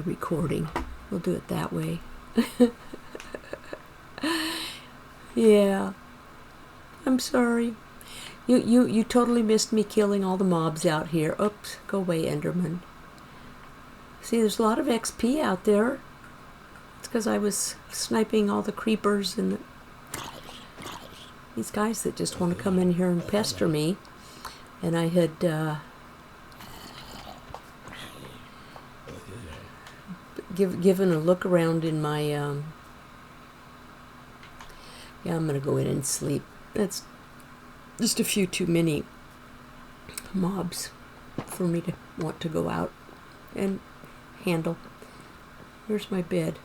recording. We'll do it that way. Yeah. I'm sorry. You totally missed me killing all the mobs out here. Oops, go away, Enderman. See, there's a lot of XP out there. It's because I was sniping all the creepers and these guys that just want to come in here and pester me. And I had given a look around in my... yeah, I'm going to go in and sleep. That's just a few too many mobs for me to want to go out and handle. Where's my bed?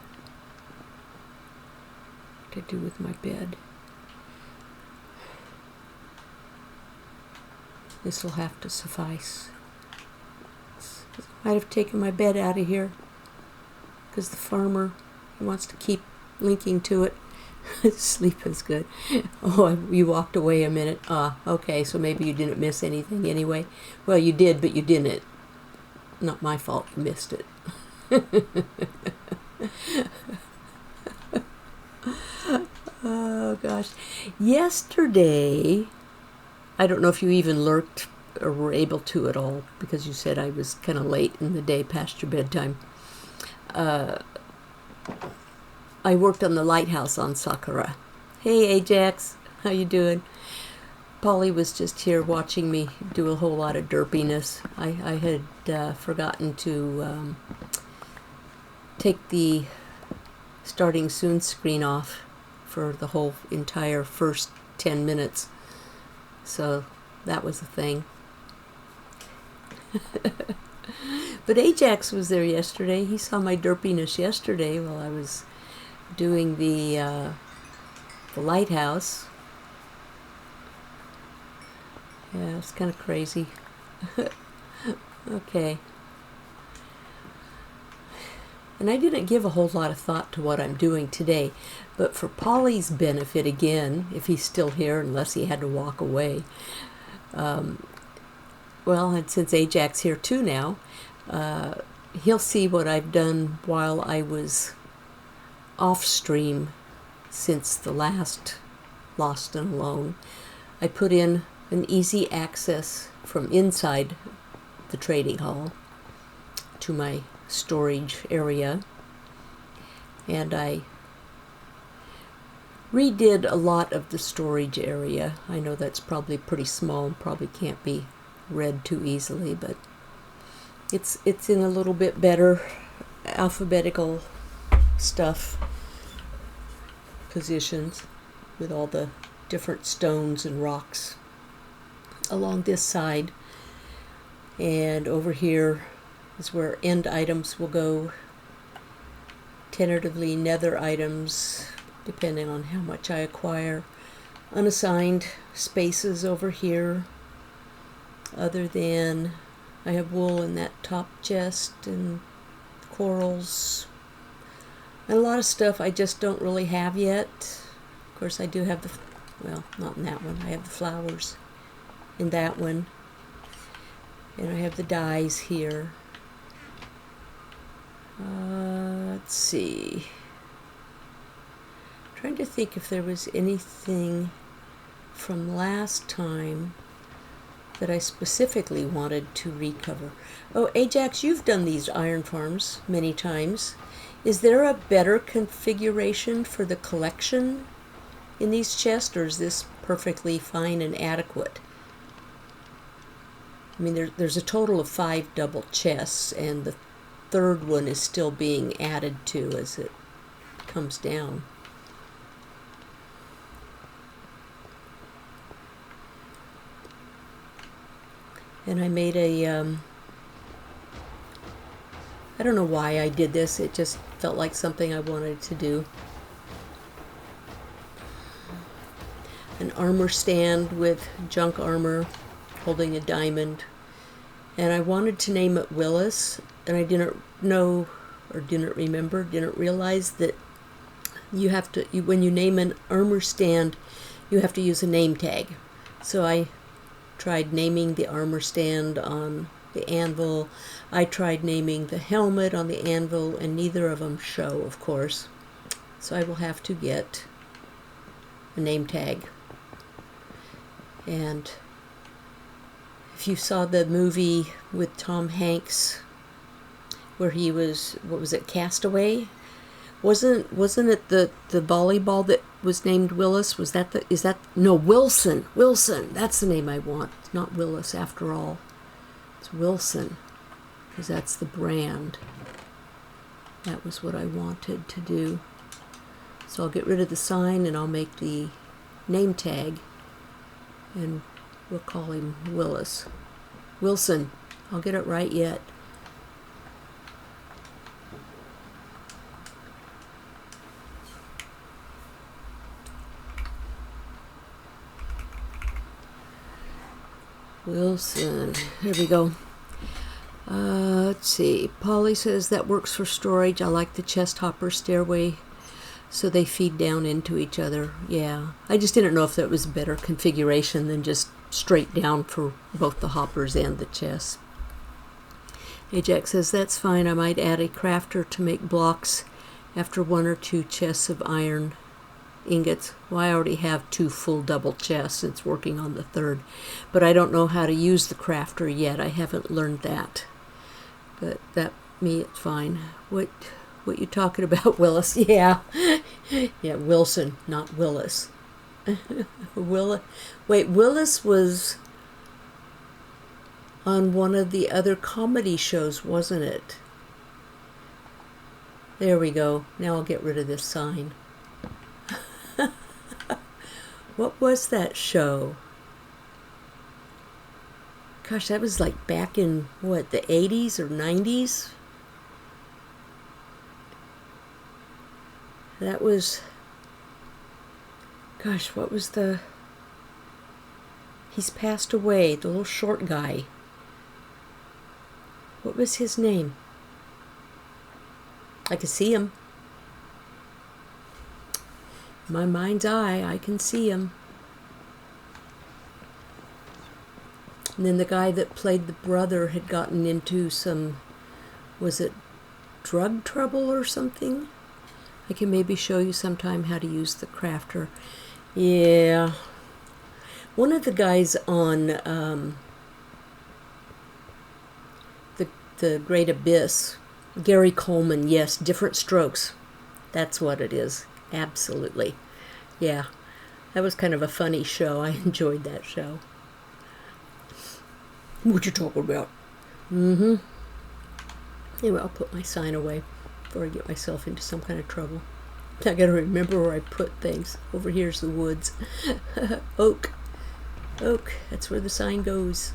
What do I do with my bed? This will have to suffice. Might have taken my bed out of here because the farmer, he wants to keep linking to it. Sleep is good. Oh, you walked away a minute. Okay, so maybe you didn't miss anything anyway. Well, you did, but you didn't. Not my fault you missed it. Oh, gosh. Yesterday, I don't know if you even lurked or were able to at all, because you said I was kind of late in the day past your bedtime. I worked on the lighthouse on Sakura. Hey, Ajax. How you doing? Polly was just here watching me do a whole lot of derpiness. I had forgotten to take the starting soon screen off for the whole entire first 10 minutes. So that was the thing. But Ajax was there yesterday. He saw my derpiness yesterday while I was doing the lighthouse. Yeah, it's kind of crazy. Okay. And I didn't give a whole lot of thought to what I'm doing today, but for Polly's benefit again, if he's still here, unless he had to walk away. Well, and since Ajax here too now, he'll see what I've done while I was off stream since the last Lost and Alone. I put in an easy access from inside the trading hall to my storage area, and I redid a lot of the storage area. I know that's probably pretty small and probably can't be read too easily, but it's in a little bit better alphabetical stuff positions with all the different stones and rocks along this side. And over here is where end items will go. Tentatively nether items, depending on how much I acquire. Unassigned spaces over here. Other than I have wool in that top chest and corals. And a lot of stuff I just don't really have yet. Of course, I do have the, well, not in that one. I have the flowers in that one. And I have the dyes here. Let's see. I'm trying to think if there was anything from last time that I specifically wanted to recover. Oh, Ajax, you've done these iron farms many times. Is there a better configuration for the collection in these chests, or is this perfectly fine and adequate? I mean, there's a total of 5 double chests, and the third one is still being added to as it comes down. And I made a, I don't know why I did this, it just felt like something I wanted to do. An armor stand with junk armor holding a diamond. And I wanted to name it Willis, and I didn't know, or didn't realize that you have to, when you name an armor stand, you have to use a name tag. So I tried naming the armor stand on the anvil. I tried naming the helmet on the anvil, and neither of them show, of course. So I will have to get a name tag. And if you saw the movie with Tom Hanks, where he was, what was it, Castaway? Wasn't it the volleyball that was named Willis? Was that no, Wilson. Wilson, that's the name I want. It's not Willis after all. It's Wilson, because that's the brand. That was what I wanted to do. So I'll get rid of the sign and I'll make the name tag, and we'll call him Willis. Wilson. I'll get it right yet. Wilson. There we go. Let's see. Polly says that works for storage. I like the chest hopper stairway, so they feed down into each other. Yeah. I just didn't know if that was a better configuration than just straight down for both the hoppers and the chests. Ajax says that's fine. I might add a crafter to make blocks after 1 or 2 chests of iron ingots. Well, I already have 2 full double chests. It's working on the 3rd. But I don't know how to use the crafter yet. I haven't learned that. But it's fine. What you talking about, Willis? Yeah. Yeah, Wilson, not Willis. Wait, Willis was on one of the other comedy shows, wasn't it? There we go. Now I'll get rid of this sign. What was that show? Gosh, that was like back in, what, the 80s or 90s? That was, gosh, what was the, he's passed away, the little short guy. What was his name? I can see him. My mind's eye, I can see him. And then the guy that played the brother had gotten into some, was it drug trouble or something? I can maybe show you sometime how to use the crafter. Yeah. One of the guys on the Great Abyss, Gary Coleman, yes, Different Strokes. That's what it is. Absolutely. Yeah. That was kind of a funny show. I enjoyed that show. What you talking about? Mm-hmm. Anyway, I'll put my sign away before I get myself into some kind of trouble. I gotta remember where I put things. Over here's the woods. Oak. Oak. That's where the sign goes.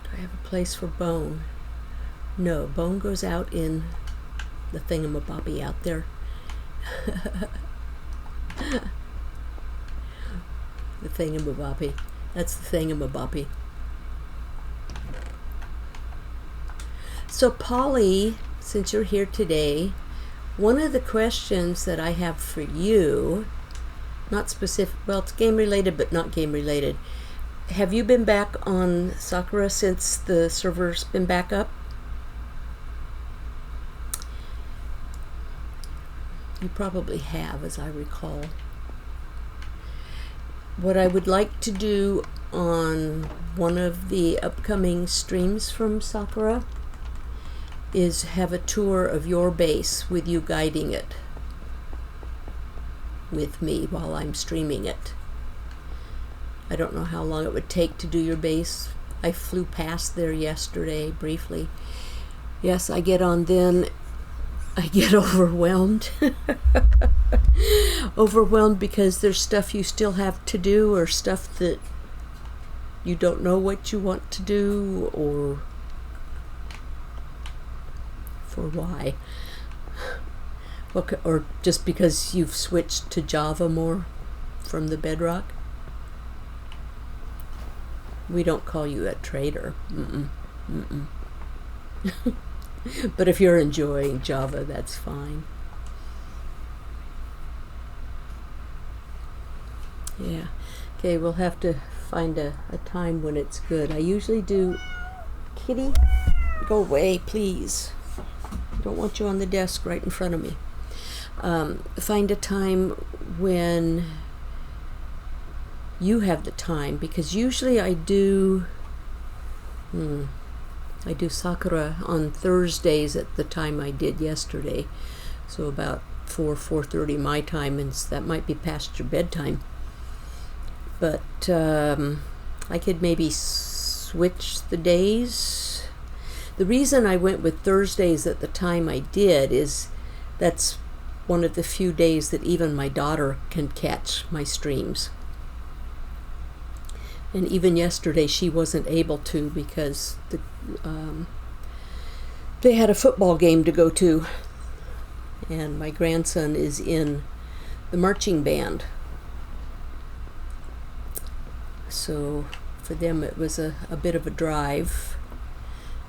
Do I have a place for bone? No, bone goes out in the thingamabobby out there. The thingamabobby. That's the thingamabobby. So Polly, since you're here today, one of the questions that I have for you, not specific, well, it's game related, but not game related. Have you been back on Sakura since the server's been back up? You probably have, as I recall. What I would like to do on one of the upcoming streams from Sakura is have a tour of your base with you guiding it with me while I'm streaming it. I don't know how long it would take to do your base. I flew past there yesterday briefly. Yes, I get on then. I get overwhelmed. Overwhelmed because there's stuff you still have to do, or stuff that you don't know what you want to do, or for why. Or just because you've switched to Java more from the Bedrock. We don't call you a trader. Mm-mm. Mm-mm. But if you're enjoying Java, that's fine. Yeah. Okay, we'll have to find a time when it's good. I usually do... Kitty, go away, please. I don't want you on the desk right in front of me. Find a time when you have the time, because usually I do Sakura on Thursdays at the time I did yesterday, so about 4:30 my time, and that might be past your bedtime, but I could maybe switch the days. The reason I went with Thursdays at the time I did is that's one of the few days that even my daughter can catch my streams. And even yesterday she wasn't able to, because they had a football game to go to, and my grandson is in the marching band. So for them it was a bit of a drive.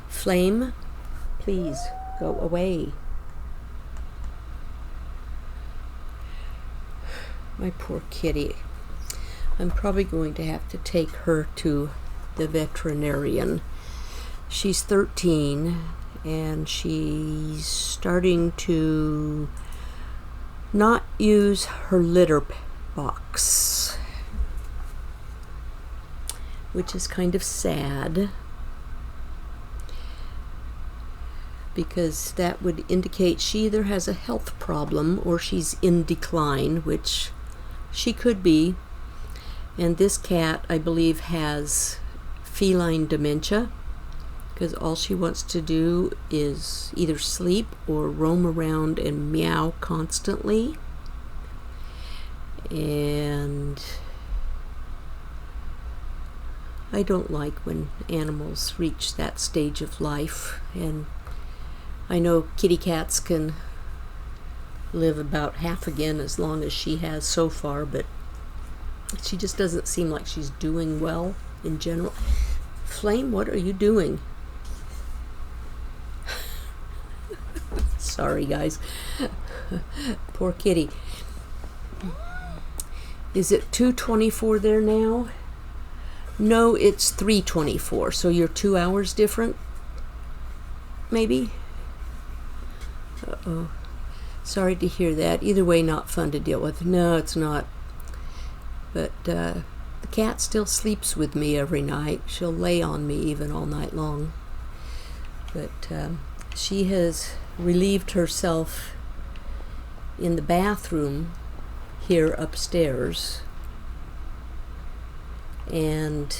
Flame, please go away. My poor kitty. I'm probably going to have to take her to the veterinarian. She's 13 and she's starting to not use her litter box, which is kind of sad, because that would indicate she either has a health problem or she's in decline, which she could be. And this cat, I believe, has feline dementia, because all she wants to do is either sleep or roam around and meow constantly. And I don't like when animals reach that stage of life. And I know kitty cats can live about half again as long as she has so far, but she just doesn't seem like she's doing well in general. Flame, what are you doing? Sorry, guys. Poor kitty. Is it 2:24 there now? No, it's 3:24, so you're 2 hours different? Maybe? Uh-oh. Sorry to hear that. Either way, not fun to deal with. No, it's not. But the cat still sleeps with me every night. She'll lay on me even all night long. But she has relieved herself in the bathroom here upstairs. And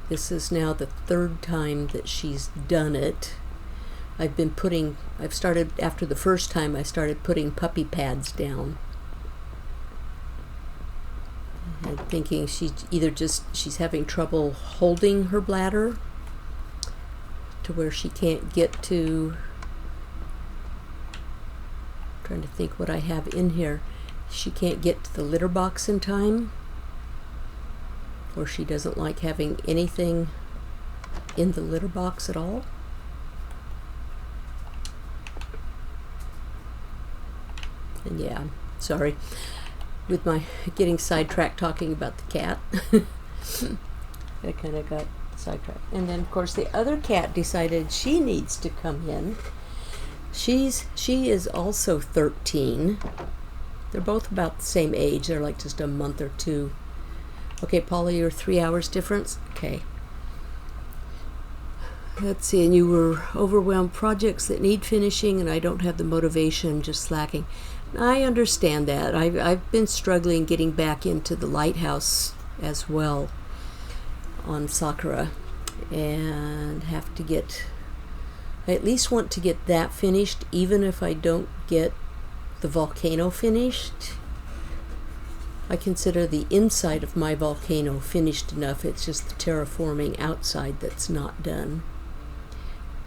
this is now the third time that she's done it. I've started, after the first time, I started putting puppy pads down. And thinking she's having trouble holding her bladder to where she can't get to, trying to think what I have in here. She can't get to the litter box in time, or she doesn't like having anything in the litter box at all. And yeah, sorry with my getting sidetracked talking about the cat. I kind of got sidetracked. And then of course the other cat decided she needs to come in. She is also 13. They're both about the same age. They're like just a month or two. Okay, Paula, you're 3 hours difference? Okay. Let's see, and you were overwhelmed, projects that need finishing, and I don't have the motivation, just slacking. I understand that. I've been struggling getting back into the lighthouse as well on Sakura, and have to I at least want to get that finished, even if I don't get the volcano finished. I consider the inside of my volcano finished enough. It's just the terraforming outside that's not done.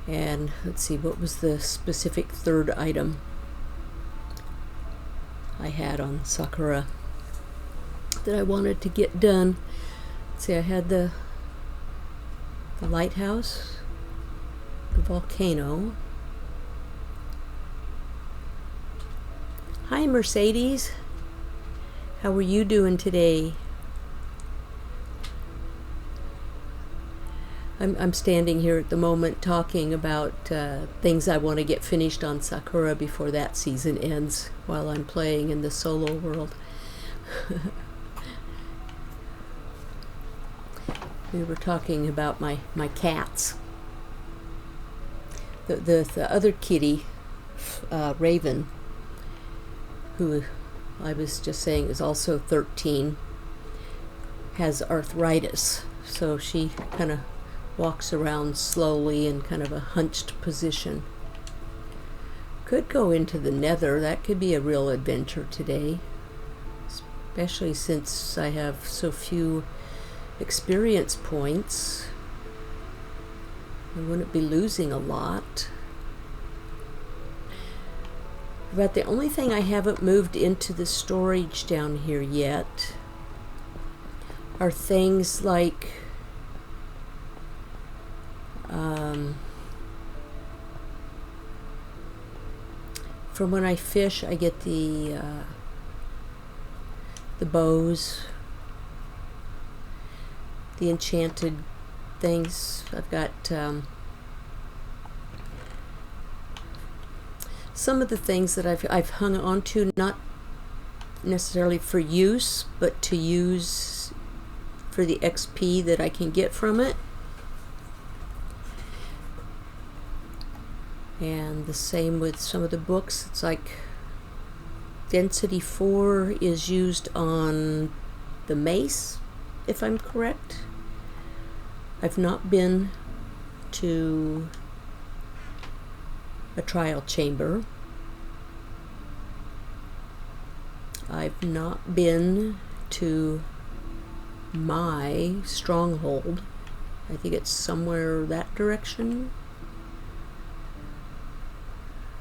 And let's see, what was the specific third item I had on Sakura that I wanted to get done? Let's see, I had the lighthouse, the volcano. Hi, Mercedes. How are you doing today? I'm standing here at the moment talking about things I want to get finished on Sakura before that season ends while I'm playing in the solo world. We were talking about my cats. The other kitty, Raven, who I was just saying is also 13, has arthritis. So she kind of walks around slowly in kind of a hunched position. Could go into the Nether. That could be a real adventure today, especially since I have so few experience points. I wouldn't be losing a lot. But the only thing I haven't moved into the storage down here yet are things like from when I fish, I get the bows, the enchanted things. I've got some of the things that I've hung on to, not necessarily for use, but to use for the XP that I can get from it. And the same with some of the books. It's like Density 4 is used on the mace, if I'm correct. I've not been to a trial chamber. I've not been to my stronghold. I think it's somewhere that direction.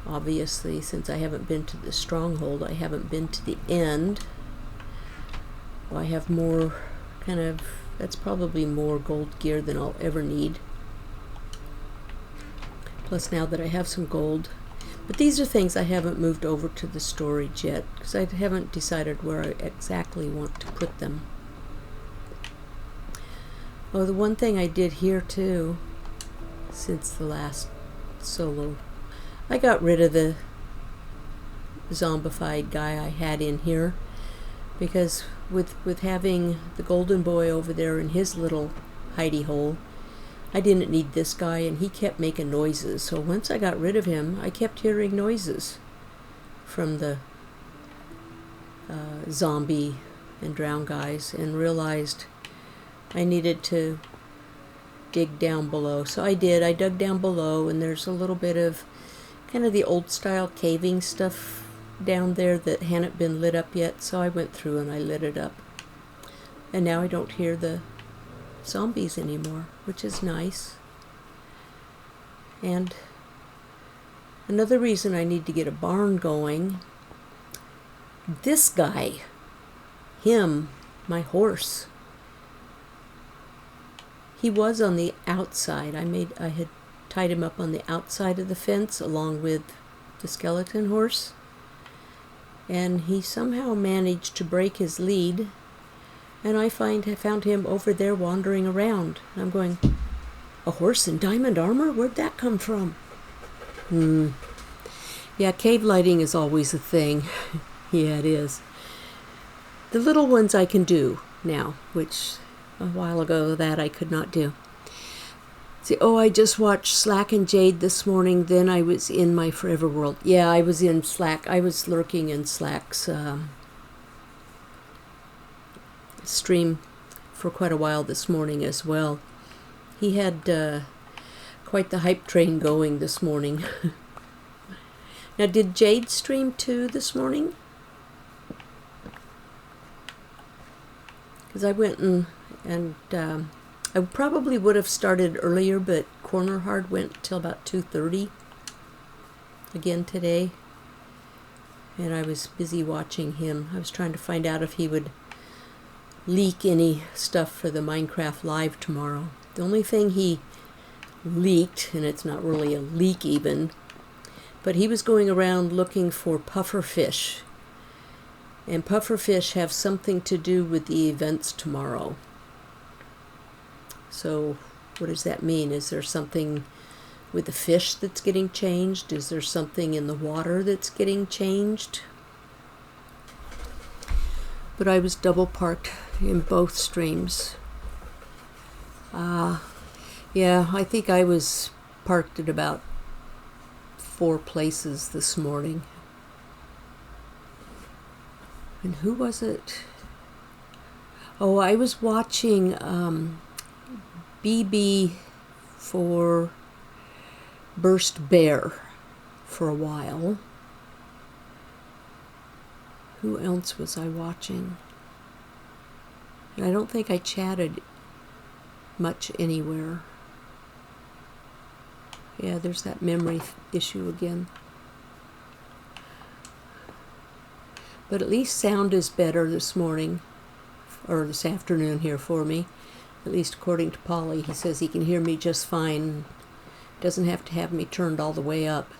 Obviously, since I haven't been to the stronghold, I haven't been to the end. Well, I have more kind of, that's probably more gold gear than I'll ever need. Plus now that I have some gold. But these are things I haven't moved over to the storage yet, because I haven't decided where I exactly want to put them. Oh, the one thing I did here too, since the last solo, I got rid of the zombified guy I had in here, because with having the golden boy over there in his little hidey hole, I didn't need this guy, and he kept making noises. So once I got rid of him, I kept hearing noises from the zombie and drown guys, and realized I needed to dig down below. So I did. I dug down below, and there's a little bit of kind of the old style caving stuff down there that hadn't been lit up yet, so I went through and I lit it up. And now I don't hear the zombies anymore, which is nice. And another reason I need to get a barn going, this guy, him, my horse, he was on the outside. I had tied him up on the outside of the fence along with the skeleton horse, and he somehow managed to break his lead, and I found him over there wandering around. And I'm going, a horse in diamond armor? Where'd that come from? Yeah, cave lighting is always a thing. Yeah, it is. The little ones I can do now, which a while ago that I could not do. See, I just watched Slack and Jade this morning, then I was in my Forever World. Yeah, I was in Slack. I was lurking in Slack's stream for quite a while this morning as well. He had quite the hype train going this morning. Now, did Jade stream too this morning? Because I went and I probably would have started earlier, but Corner Hard went till about 2:30 again today, and I was busy watching him. I was trying to find out if he would leak any stuff for the Minecraft Live tomorrow. The only thing he leaked, and it's not really a leak even, but he was going around looking for pufferfish, and pufferfish have something to do with the events tomorrow. So What does that mean? Is there something with the fish that's getting changed? Is there something in the water that's getting changed? But I was double parked in both streams. Yeah, I think I was parked at about 4 places this morning. And who was it? Oh, I was watching BB for Burst Bear for a while. Who else was I watching? And I don't think I chatted much anywhere. Yeah, there's that memory issue again. But at least sound is better this morning, or this afternoon here for me. At least according to Polly, he says he can hear me just fine. Doesn't have to have me turned all the way up.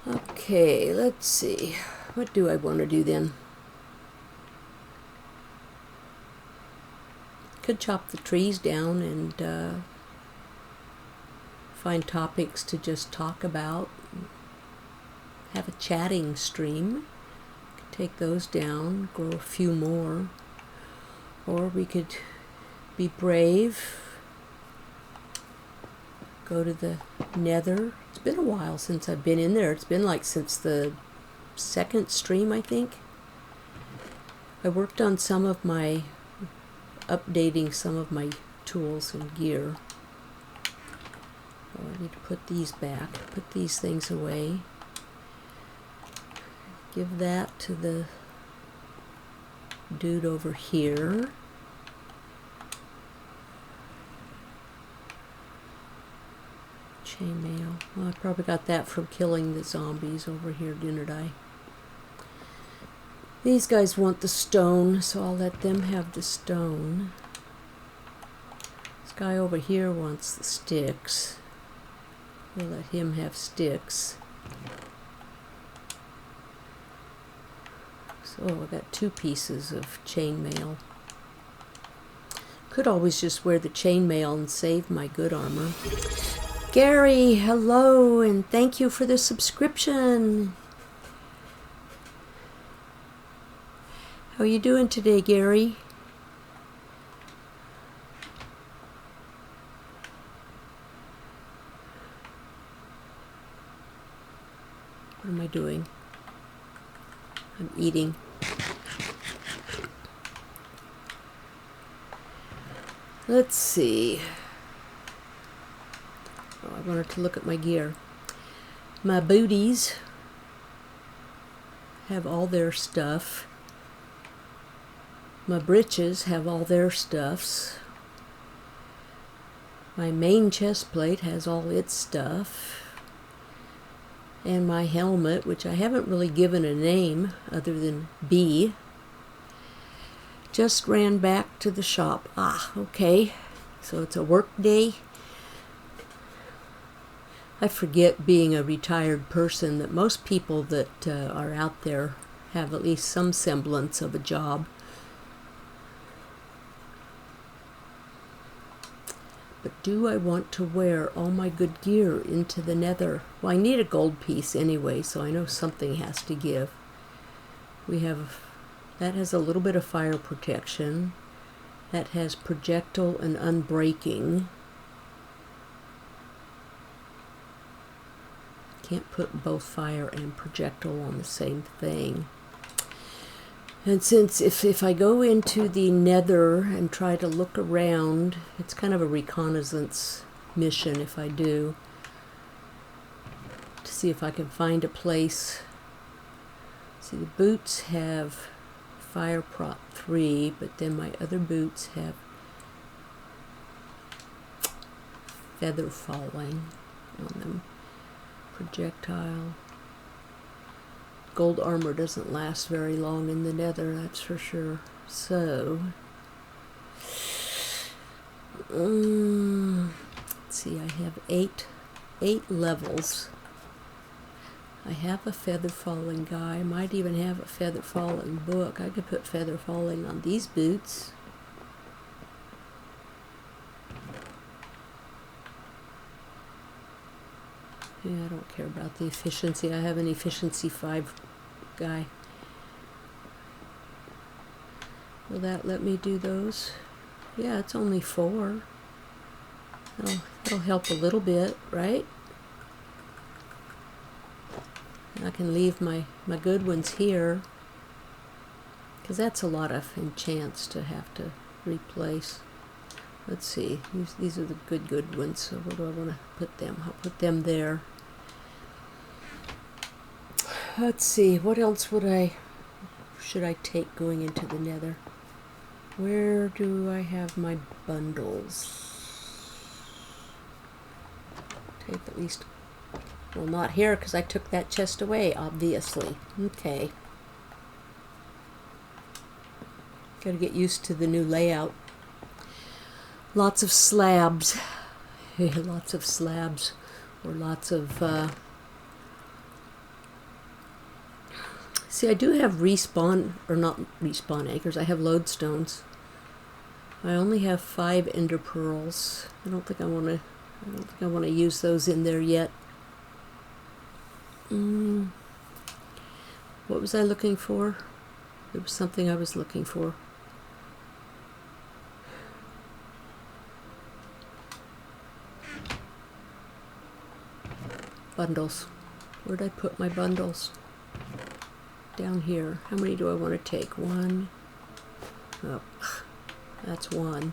Okay, let's see. What do I want to do then? Could chop the trees down and find topics to just talk about. Have a chatting stream. Could take those down, grow a few more. Or we could be brave. Go to the Nether. It's been a while since I've been in there. It's been like since the 2nd stream, I think. I worked on updating some of my tools and gear. Oh, I need to put these back, put these things away. Give that to the dude over here. Chainmail. Well, I probably got that from killing the zombies over here, didn't I? These guys want the stone, so I'll let them have the stone. This guy over here wants the sticks. We'll let him have sticks. So I got 2 pieces of chainmail. Could always just wear the chainmail and save my good armor. Gary, hello, and thank you for the subscription. How are you doing today, Gary? What am I doing? I'm eating. Let's see. Oh, I wanted to look at my gear. My booties have all their stuff. My breeches have all their stuffs. My main chest plate has all its stuff. And my helmet, which I haven't really given a name other than B, just ran back to the shop. Ah, okay. So it's a work day. I forget, being a retired person, that most people that are out there have at least some semblance of a job. But do I want to wear all my good gear into the Nether? Well, I need a gold piece anyway, so I know something has to give. That has a little bit of fire protection. That has projectile and unbreaking. Can't put both fire and projectile on the same thing. And since if I go into the Nether and try to look around, it's kind of a reconnaissance mission if I do, to see if I can find a place. See, the boots have fire prop 3, but then my other boots have feather falling on them. Projectile. Gold armor doesn't last very long in the Nether, that's for sure. So, let's see, I have eight levels. I have a feather falling guy. I might even have a feather falling book. I could put feather falling on these boots. Yeah, I don't care about the efficiency. I have an efficiency 5 guy. Will that let me do those? Yeah, it's only 4. That'll help a little bit, right? I can leave my good ones here, because that's a lot of enchants to have to replace. Let's see, these are the good ones, so where do I want to put them? I'll put them there. Let's see, what else should I take going into the Nether? Where do I have my bundles? Take at least, well, not here because I took that chest away, obviously. Okay. Gotta get used to the new layout. Lots of slabs. Lots of slabs. Or lots of, see, I do have respawn, or not respawn acres, I have lodestones. I only have 5 ender pearls. I don't think I want to use those in there yet. What was I looking for? There was something I was looking for. Bundles. Where'd I put my bundles? Down here. How many do I want to take? 1. Oh, that's 1.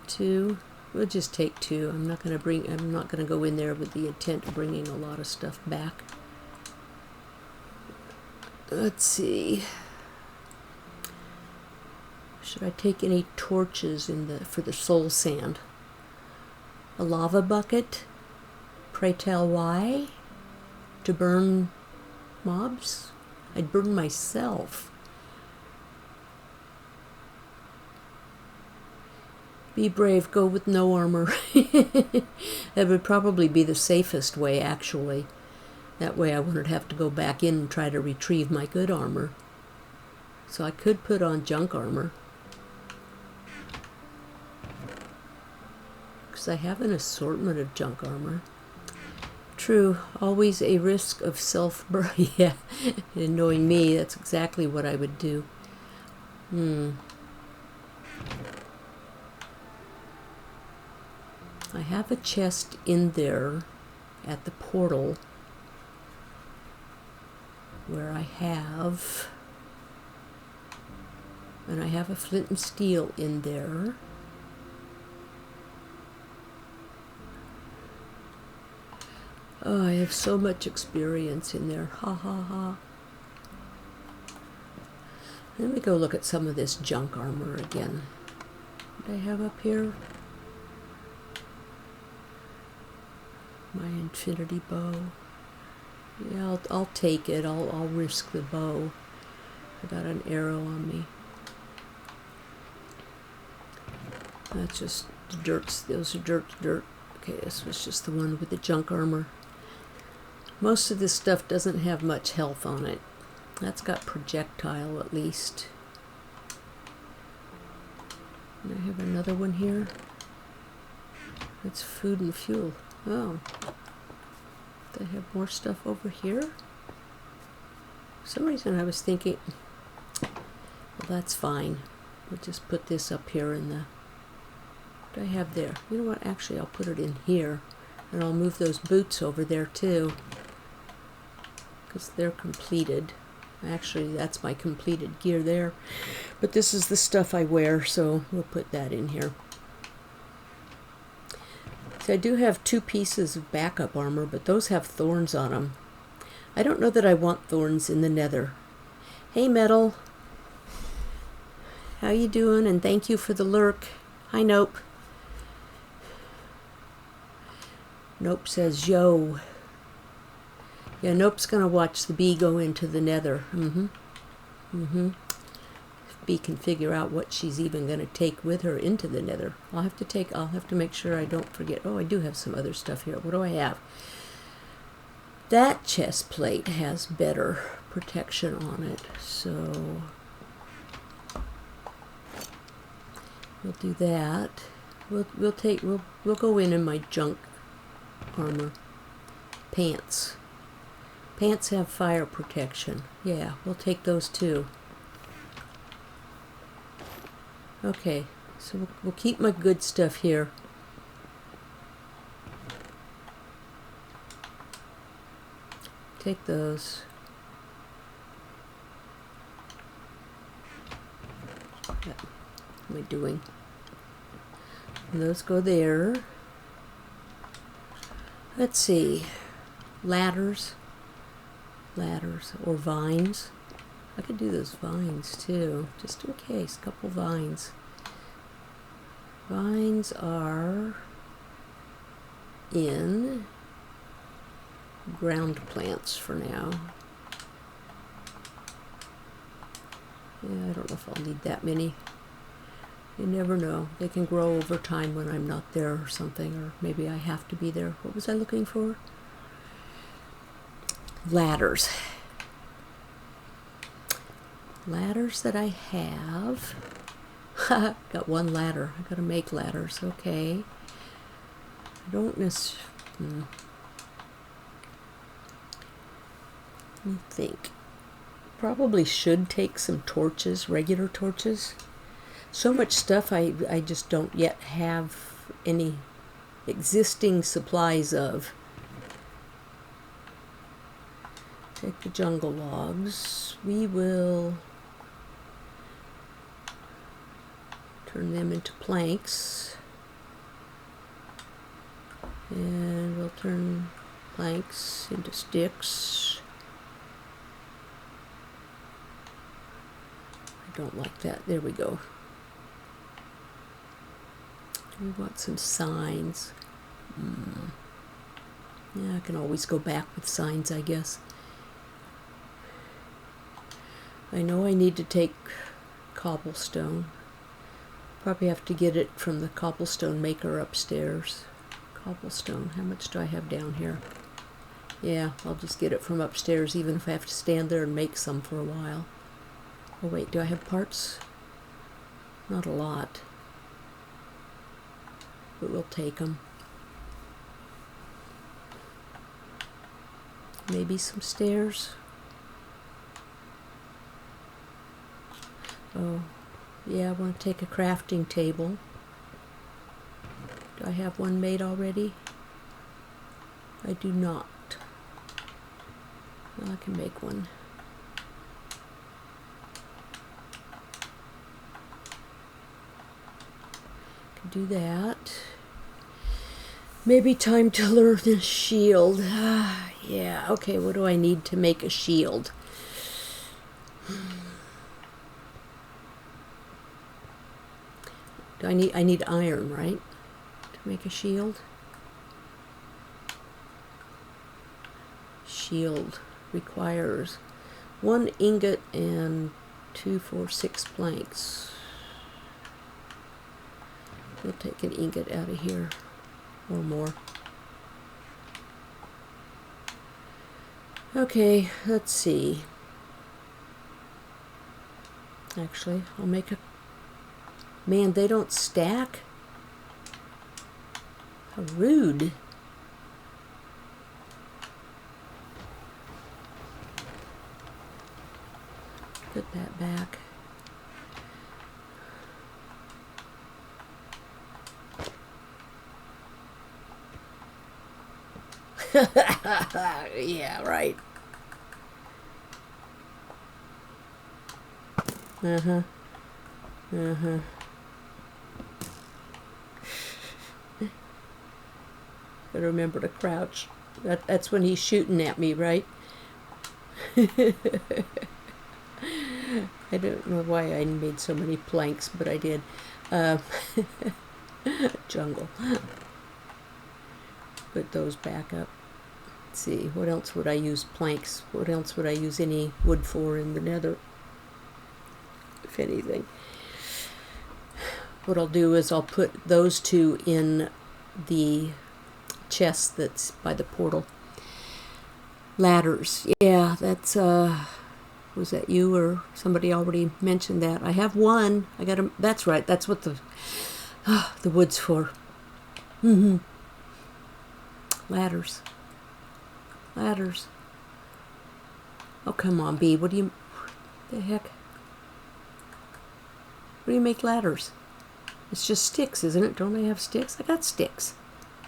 2. We'll just take 2. I'm not going to go in there with the intent of bringing a lot of stuff back. Let's see. Should I take any torches for the soul sand? A lava bucket? Pray tell why? To burn mobs? I'd burn myself. Be brave, go with no armor. That would probably be the safest way, actually. That way I wouldn't have to go back in and try to retrieve my good armor. So I could put on junk armor. Because I have an assortment of junk armor. True, always a risk of yeah, and knowing me, that's exactly what I would do. I have a chest in there at the portal where I have a flint and steel in there. Oh, I have so much experience in there. Ha ha ha. Let me go look at some of this junk armor again. What do I have up here? My infinity bow. Yeah, I'll take it. I'll risk the bow. I got an arrow on me. That's just dirt. Those are dirt. Okay, this was just the one with the junk armor. Most of this stuff doesn't have much health on it. That's got projectile at least. And I have another one here. That's food and fuel. Oh. Do I have more stuff over here? For some reason I was thinking, well, that's fine. We'll just put this up here in the... What do I have there? You know what? Actually, I'll put it in here. And I'll move those boots over there too. Because they're completed. Actually, that's my completed gear there. But this is the stuff I wear, so we'll put that in here. So I do have 2 pieces of backup armor, but those have thorns on them. I don't know that I want thorns in the Nether. Hey, Metal. How you doing? And thank you for the lurk. Hi, Nope. Nope says, yo. Yeah, Nope's gonna watch the bee go into the Nether. Bee can figure out what she's even going to take with her into the Nether. I'll have to make sure I don't forget. Oh, I do have some other stuff here. What do I have? That chest plate has better protection on it, so we'll do that. We'll go in my junk armor. Pants. Pants have fire protection. Yeah, we'll take those too. Okay, so we'll keep my good stuff here. Take those. What am I doing? And those go there. Let's see. Ladders or vines. I could do those vines too, just in case. Couple vines. Vines are in ground plants for now. Yeah, I don't know if I'll need that many. You never know. They can grow over time when I'm not there or something, or maybe I have to be there. What was I looking for? Ladders. Ladders that I have. Got one ladder. I gotta make ladders. Okay. I don't necessarily. Let me think. Probably should take some torches, regular torches. So much stuff I just don't yet have any existing supplies of. Take the jungle logs. We will turn them into planks. And we'll turn planks into sticks. I don't like that. There we go. We want some signs. Yeah, I can always go back with signs, I guess. I know I need to take cobblestone. Probably have to get it from the cobblestone maker upstairs. Cobblestone, how much do I have down here? Yeah, I'll just get it from upstairs, even if I have to stand there and make some for a while. Oh wait, do I have parts? Not a lot. But we'll take them. Maybe some stairs. Oh, yeah, I want to take a crafting table. Do I have one made already? I do not. Well, I can make one. Can do that. Maybe time to learn a shield. Yeah, okay, what do I need to make a shield? I need iron, right? To make a shield? Shield requires 1 ingot and 2, 4, 6 planks. We'll take an ingot out of here, or more. Okay, let's see. Actually, I'll make a... Man, they don't stack? How rude. Put that back. Yeah, right. Uh-huh. Uh-huh. Gotta remember to crouch. That's when he's shooting at me, right? I don't know why I made so many planks, but I did. Jungle. Put those back up. Let's see, what else would I use planks? What else would I use any wood for in the Nether? if anything. What I'll do is I'll put those two in the chest that's by the portal. Ladders. Yeah, that's, was that you or somebody already mentioned that? I have one. I got a, that's right. That's what the wood's for. Ladders. Ladders. Oh, come on, Bee. What the heck? What do you make ladders? It's just sticks, isn't it? Don't I have sticks? I got sticks.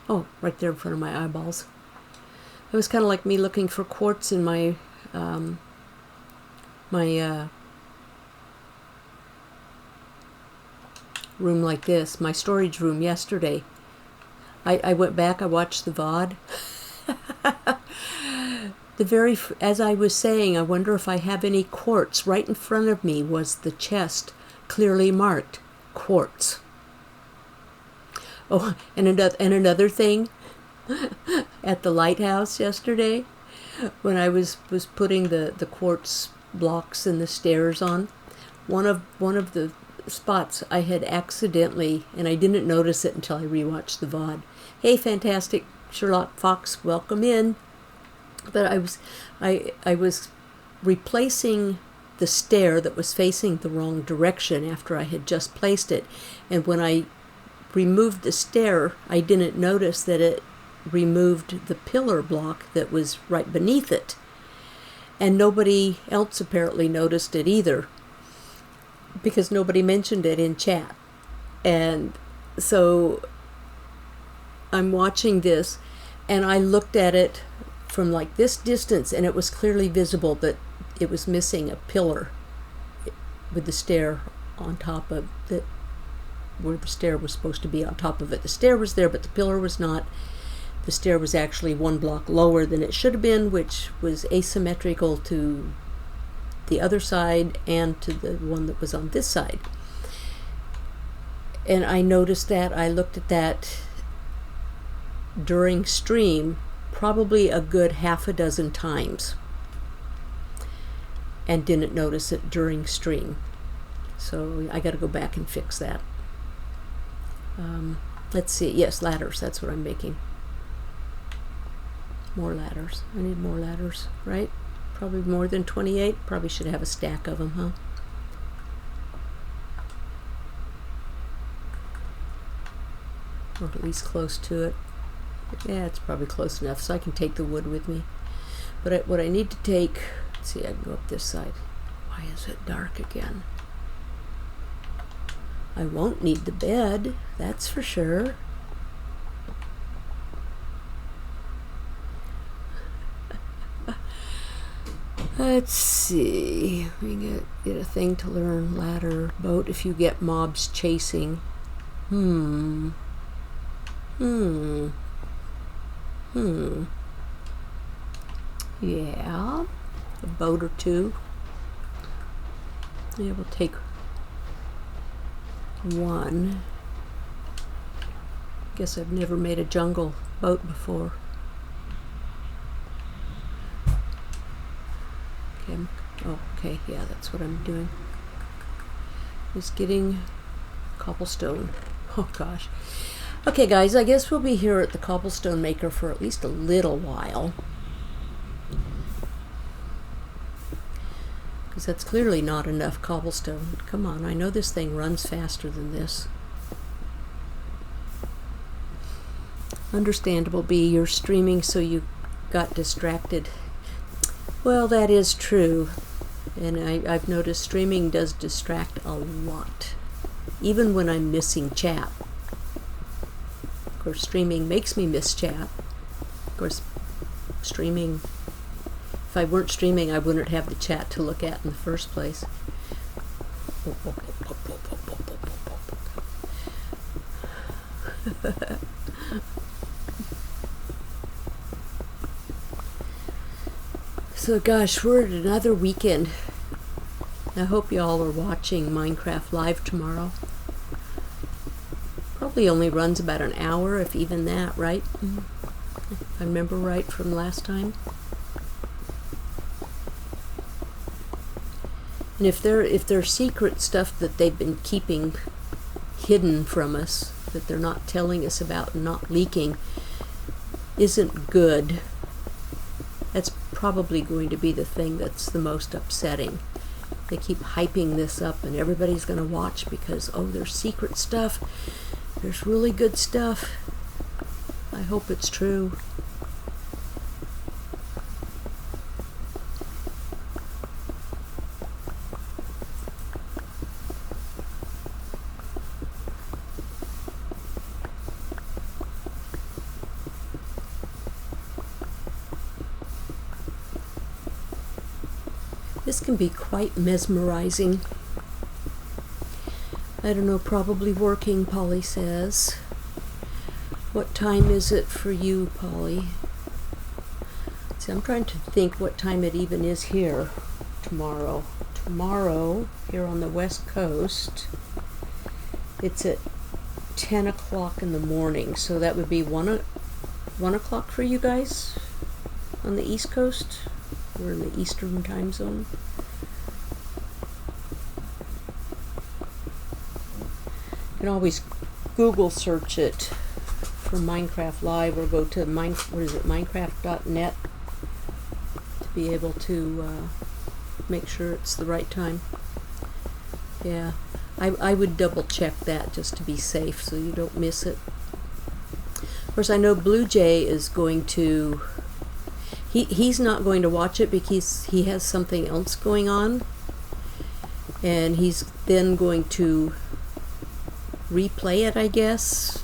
Oh, right there in front of my eyeballs. It was kind of like me looking for quartz in my room like this, my storage room yesterday. I went back, I watched the VOD. As I was saying, I wonder if I have any quartz. Right in front of me was the chest, clearly marked, quartz. Oh, and another thing, at the lighthouse yesterday, when I was putting the quartz blocks and the stairs on, one of the spots I had accidentally, and I didn't notice it until I rewatched the VOD. Hey, fantastic Sherlock Fox, welcome in. But I was replacing the stair that was facing the wrong direction after I had just placed it, and when I removed the stair, I didn't notice that it removed the pillar block that was right beneath it. And nobody else apparently noticed it either, because nobody mentioned it in chat. And so I'm watching this, and I looked at it from like this distance, and it was clearly visible that it was missing a pillar with the stair on top of it, where the stair was supposed to be on top of it. The stair was there, but the pillar was not. The stair was actually one block lower than it should have been, which was asymmetrical to the other side and to the one that was on this side. And I noticed that. I looked at that during stream probably a good half a dozen times and didn't notice it during stream. So I got to go back and fix that. Let's see. Yes, ladders. That's what I'm making. More ladders. I need more ladders, right? Probably more than 28. Probably should have a stack of them, huh? Or at least close to it. Yeah, it's probably close enough, so I can take the wood with me. But what I need to take, let's see, I can go up this side. Why is it dark again? I won't need the bed, that's for sure. Let's see, we get a thing to learn. Ladder, boat if you get mobs chasing. Yeah, a boat or two. Yeah, we'll take one. Guess I've never made a jungle boat before. Okay, okay, yeah, that's what I'm doing. Just getting cobblestone. Oh gosh. Okay guys, I guess we'll be here at the cobblestone maker for at least a little while. Because that's clearly not enough cobblestone. Come on, I know this thing runs faster than this. Understandable, B, you're streaming so you got distracted. Well, that is true. And I've noticed streaming does distract a lot. Even when I'm missing chat. Of course, streaming makes me miss chat. Of course, streaming, if I weren't streaming, I wouldn't have the chat to look at in the first place. So gosh, we're at another weekend. I hope y'all are watching Minecraft Live tomorrow. Probably only runs about an hour, if even that, right? If I remember right from last time. And if there's secret stuff that they've been keeping hidden from us, that they're not telling us about and not leaking, isn't good, that's probably going to be the thing that's the most upsetting. They keep hyping this up and everybody's going to watch because, oh, there's secret stuff. There's really good stuff. I hope it's true. This can be quite mesmerizing. I don't know, probably working, Polly says. What time is it for you, Polly? See, I'm trying to think what time it even is here tomorrow. Tomorrow, here on the West Coast, it's at 10 o'clock in the morning. So that would be 1 o'clock for you guys on the East Coast. We're in the Eastern time zone. You can always Google search it for Minecraft Live or go to Minecraft.net to be able to make sure it's the right time. Yeah, I would double check that just to be safe so you don't miss it. Of course, I know Blue Jay is going to... He's not going to watch it because he has something else going on, and he's then going to replay it, I guess,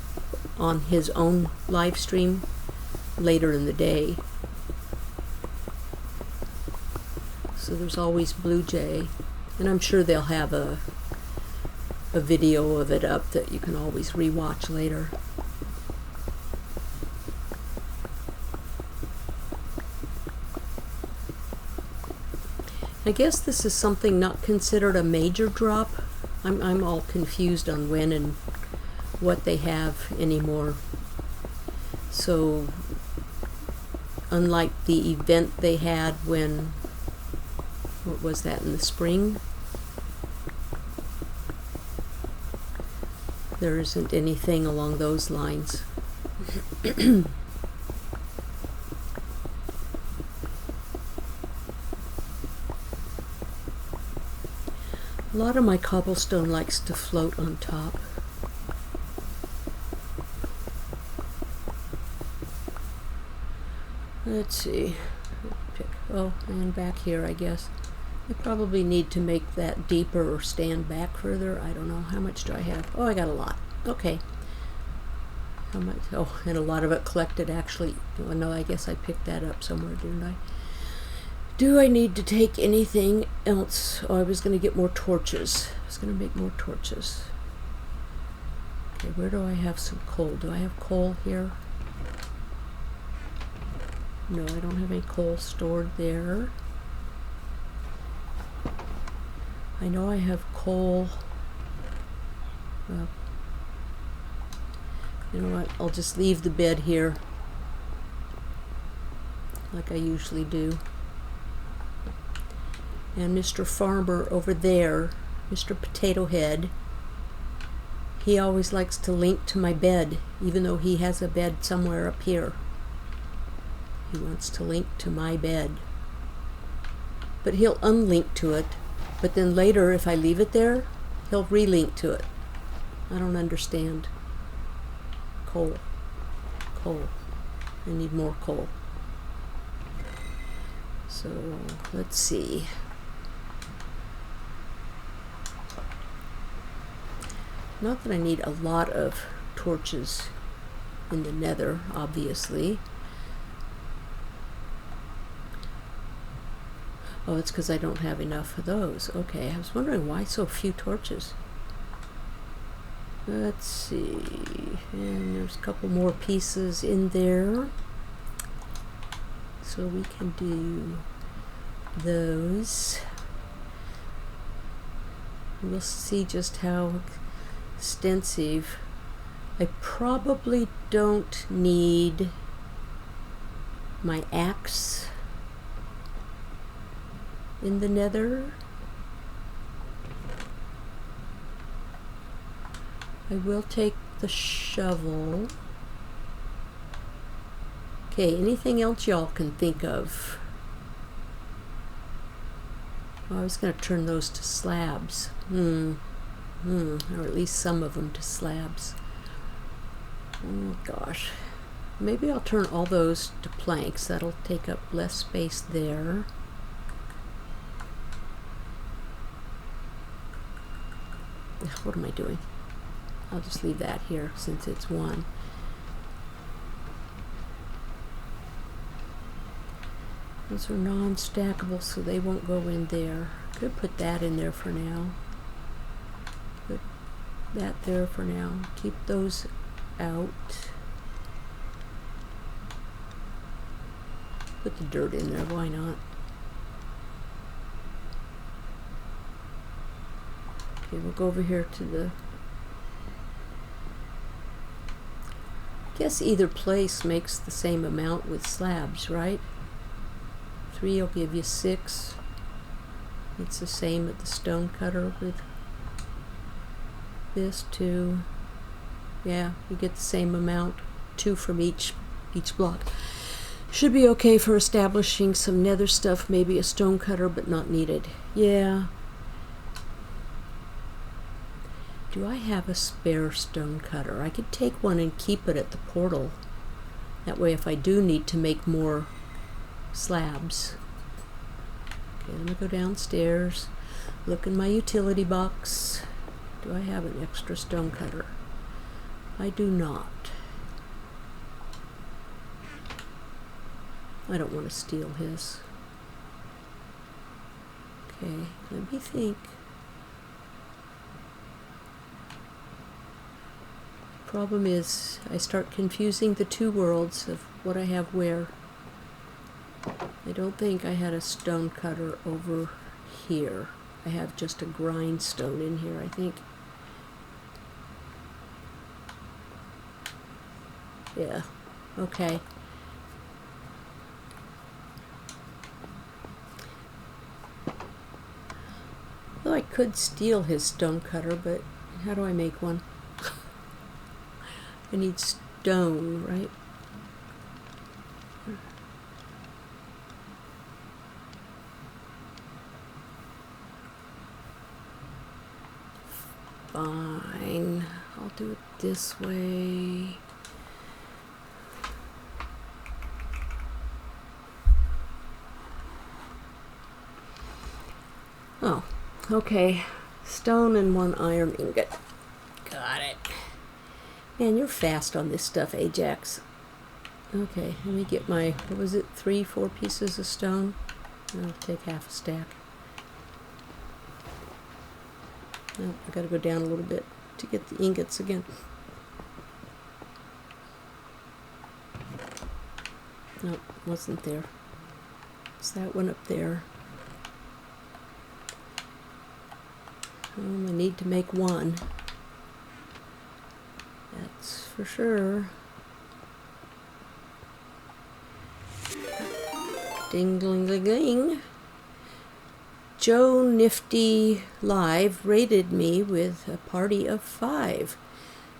on his own live stream later in the day. So there's always Blue Jay, and I'm sure they'll have a video of it up that you can always rewatch later. I guess this is something not considered a major drop. I'm all confused on when and what they have anymore. So, unlike the event they had when, what was that, in the spring? There isn't anything along those lines. A lot of my cobblestone likes to float on top. Let's see. Oh, and back here, I guess. I probably need to make that deeper or stand back further. I don't know. How much do I have? Oh, I got a lot. Okay. How much? Oh, and a lot of it collected, actually. Oh, no, I guess I picked that up somewhere, didn't I? Do I need to take anything else? Oh, I was going to get more torches. I was going to make more torches. Okay, where do I have some coal? Do I have coal here? No, I don't have any coal stored there. I know I have coal. Well, you know what? I'll just leave the bed here like I usually do. And Mr. Farmer over there, Mr. Potato Head, he always likes to link to my bed, even though he has a bed somewhere up here. He wants to link to my bed. But he'll unlink to it, but then later, if I leave it there, he'll relink to it. I don't understand. Coal. Coal. I need more coal. So, let's see. Not that I need a lot of torches in the Nether, obviously. Oh, it's because I don't have enough of those. Okay, I was wondering why so few torches. Let's see. And there's a couple more pieces in there. So we can do those. We'll see just how extensive. I probably don't need my axe in the Nether. I will take the shovel. Okay, anything else y'all can think of? Oh, I was going to turn those to slabs. Or at least some of them to slabs. Oh gosh. Maybe I'll turn all those to planks. That'll take up less space there. What am I doing? I'll just leave that here since it's one. Those are non-stackable, so they won't go in there. Could put that in there for now. Put that there for now. Keep those out. Put the dirt in there, why not? Okay, we'll go over here to the... I guess either place makes the same amount with slabs, right? 3 will give you 6. It's the same at the stone cutter with this 2. Yeah, you get the same amount, 2 from each block. Should be okay for establishing some nether stuff, maybe a stone cutter, but not needed. Yeah. Do I have a spare stone cutter? I could take one and keep it at the portal. That way if I do need to make more slabs. Okay, let me go downstairs, look in my utility box. Do I have an extra stone cutter? I do not. I don't want to steal his. Okay, let me think. Problem is, I start confusing the two worlds of what I have where. I don't think I had a stone cutter over here. I have just a grindstone in here, I think. Yeah, okay. Well, I could steal his stone cutter, but how do I make one? I need stone, right? Fine, I'll do it this way. Oh, okay. Stone and 1 iron ingot. Got it. Man, you're fast on this stuff, Ajax. Okay, let me get my, what was it, 3, 4 pieces of stone? I'll take half a stack. Oh, I gotta go down a little bit to get the ingots again. Nope, wasn't there. It's that one up there. I need to make 1. That's for sure. Ding, ding, ding, ding. Joe Nifty Live rated me with a party of 5.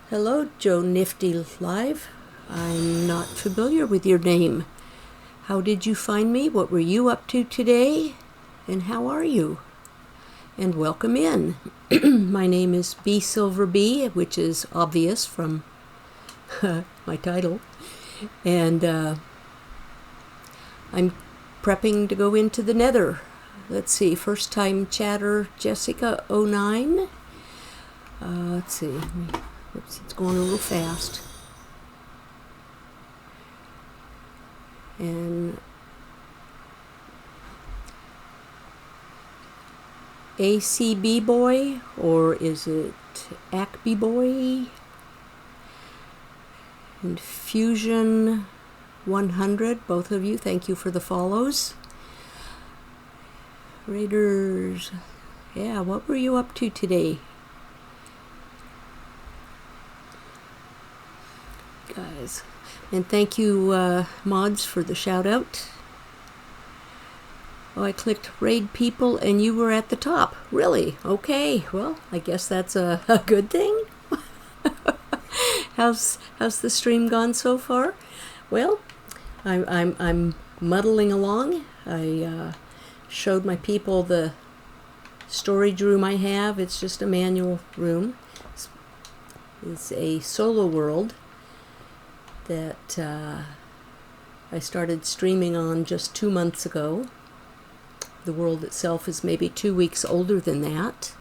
Hello, Joe Nifty Live. I'm not familiar with your name. How did you find me? What were you up to today? And how are you? And welcome in. My name is B Silver B, which is obvious from my title. And I'm prepping to go into the Nether. Let's see, first time chatter Jessica 09. Let's see. Oops, it's going a little fast. And ACB boy, or is it ACB boy? And Fusion 100, both of you, thank you for the follows. Raiders, yeah, what were you up to today? Guys, and thank you mods for the shout out. Oh, I clicked raid people and you were at the top. Really? Okay, well, I guess that's a good thing. How's the stream gone so far? Well, I'm muddling along. I showed my people the storage room I have. It's just a manual room. It's a solo world that I started streaming on just 2 months ago. The world itself is maybe 2 weeks older than that.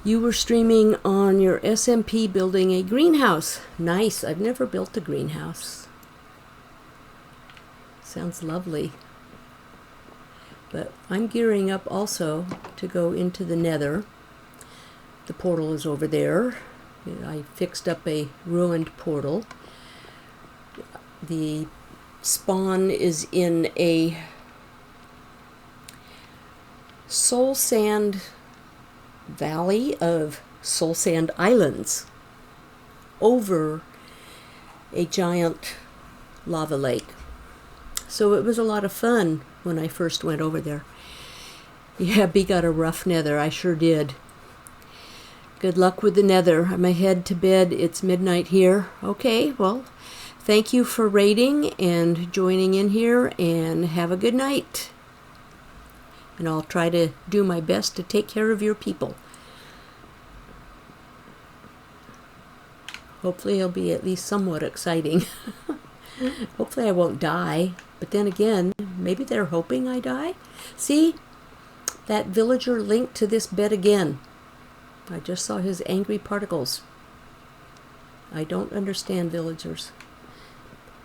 You were streaming on your SMP building a greenhouse. Nice. I've never built a greenhouse. Sounds lovely. But I'm gearing up also to go into the Nether. The portal is over there. I fixed up a ruined portal. The spawn is in a soul sand valley of soul sand islands over a giant lava lake. So it was a lot of fun when I first went over there. Yeah, B got a rough nether. I sure did. Good luck with the Nether. I'm ahead to bed. It's midnight here. Okay, well, thank you for raiding and joining in here, and have a good night. And I'll try to do my best to take care of your people. Hopefully it'll be at least somewhat exciting. Hopefully I won't die. But then again, maybe they're hoping I die. See? That villager linked to this bed again. I just saw his angry particles. I don't understand villagers.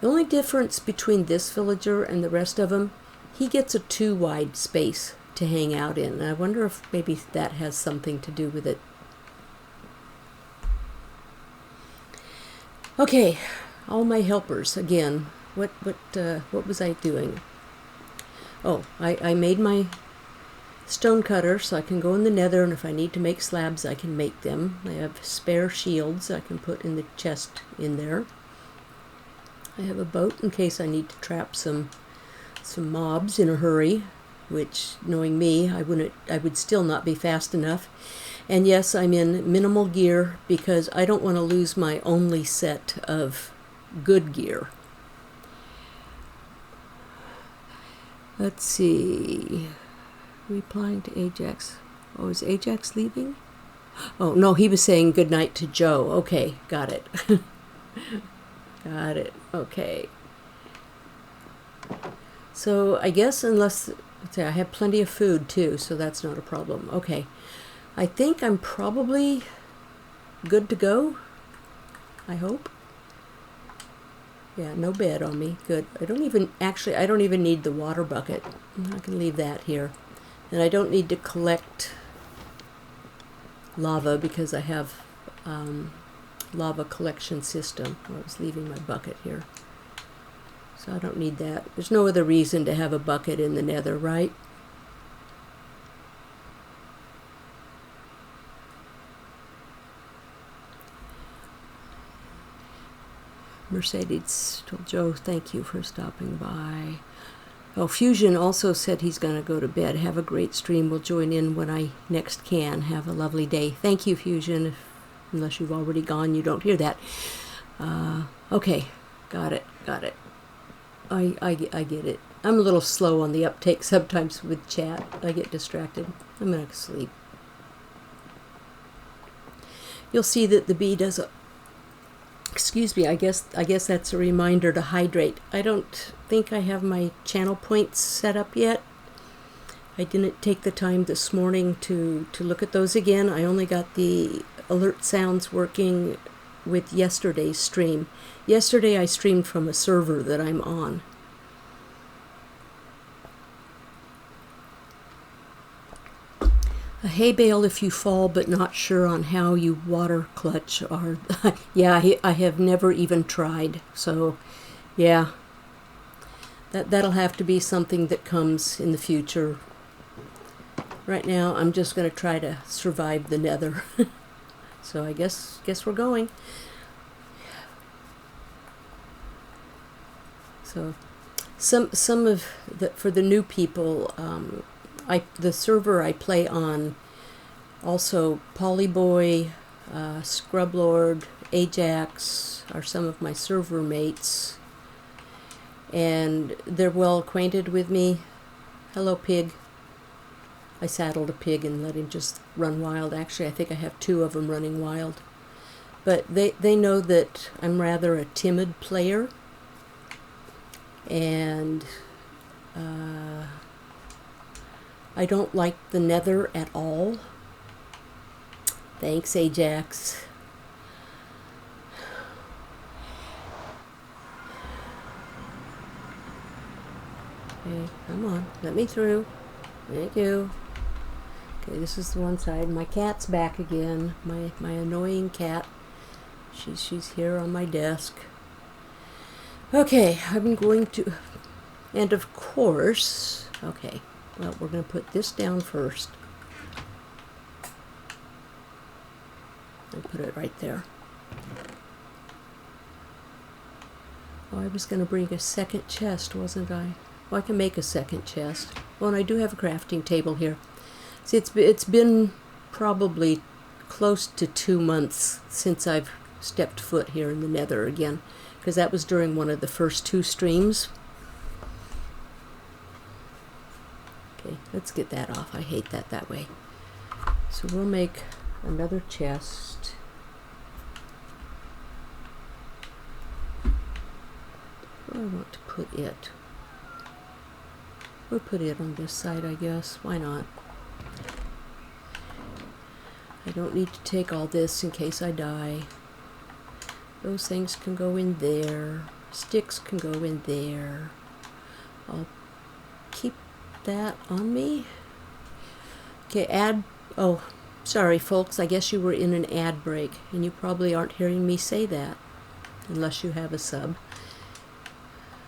The only difference between this villager and the rest of them, he gets a too wide space to hang out in. I wonder if maybe that has something to do with it. Okay, all my helpers again. What was I doing? Oh, I made my stone cutter so I can go in the Nether, and if I need to make slabs, I can make them. I have spare shields I can put in the chest in there. I have a boat in case I need to trap some mobs in a hurry, which, knowing me, I would still not be fast enough. And yes, I'm in minimal gear because I don't want to lose my only set of good gear. Let's see. Replying to Ajax. Oh, is Ajax leaving? Oh, no, he was saying goodnight to Joe. Okay, got it. Got it. Okay. So I guess unless, let's say, I have plenty of food too, so that's not a problem. Okay. I think I'm probably good to go. I hope. Yeah, no bed on me. Good. I don't even need the water bucket. I can leave that here. And I don't need to collect lava because I have lava collection system. I was leaving my bucket here. So I don't need that. There's no other reason to have a bucket in the Nether, right? Mercedes told Joe, thank you for stopping by. Oh, Fusion also said he's going to go to bed. Have a great stream. We'll join in when I next can. Have a lovely day. Thank you, Fusion. Unless you've already gone, you don't hear that. Okay, got it. I get it. I'm a little slow on the uptake sometimes with chat. I get distracted. I'm going to sleep. You'll see that the bee does a... Excuse me, I guess that's a reminder to hydrate. I don't think I have my channel points set up yet. I didn't take the time this morning to look at those again. I only got the alert sounds working with yesterday's stream. Yesterday I streamed from a server that I'm on. A hay bale if you fall but not sure on how you water clutch are... Yeah, I have never even tried. So, yeah. That'll have to be something that comes in the future. Right now, I'm just going to try to survive the Nether. So I guess we're going. So, some of the, for the new people, the server I play on, also Polyboy, Scrublord, Ajax are some of my server mates, and they're well acquainted with me. Hello, pig. I saddled a pig and let him just run wild. Actually, I think I have 2 of them running wild. But they know that I'm rather a timid player, and I don't like the Nether at all. Thanks, Ajax. Okay, come on, let me through. Thank you. Okay, this is the one side. My cat's back again. My annoying cat. She's here on my desk. Okay, I'm going to, and of course, okay, well, we're going to put this down first. I'll put it right there. Oh, I was going to bring a second chest, wasn't I? Well, I can make a second chest. Well, and I do have a crafting table here. See, it's been probably close to 2 months since I've stepped foot here in the Nether again, because that was during one of the first 2 streams. Okay, let's get that off. I hate that way. So we'll make another chest. Where do I want to put it? We'll put it on this side, I guess. Why not? I don't need to take all this in case I die. Those things can go in there. Sticks can go in there. I'll keep that on me. Okay, oh, sorry folks, I guess you were in an ad break, and you probably aren't hearing me say that, unless you have a sub.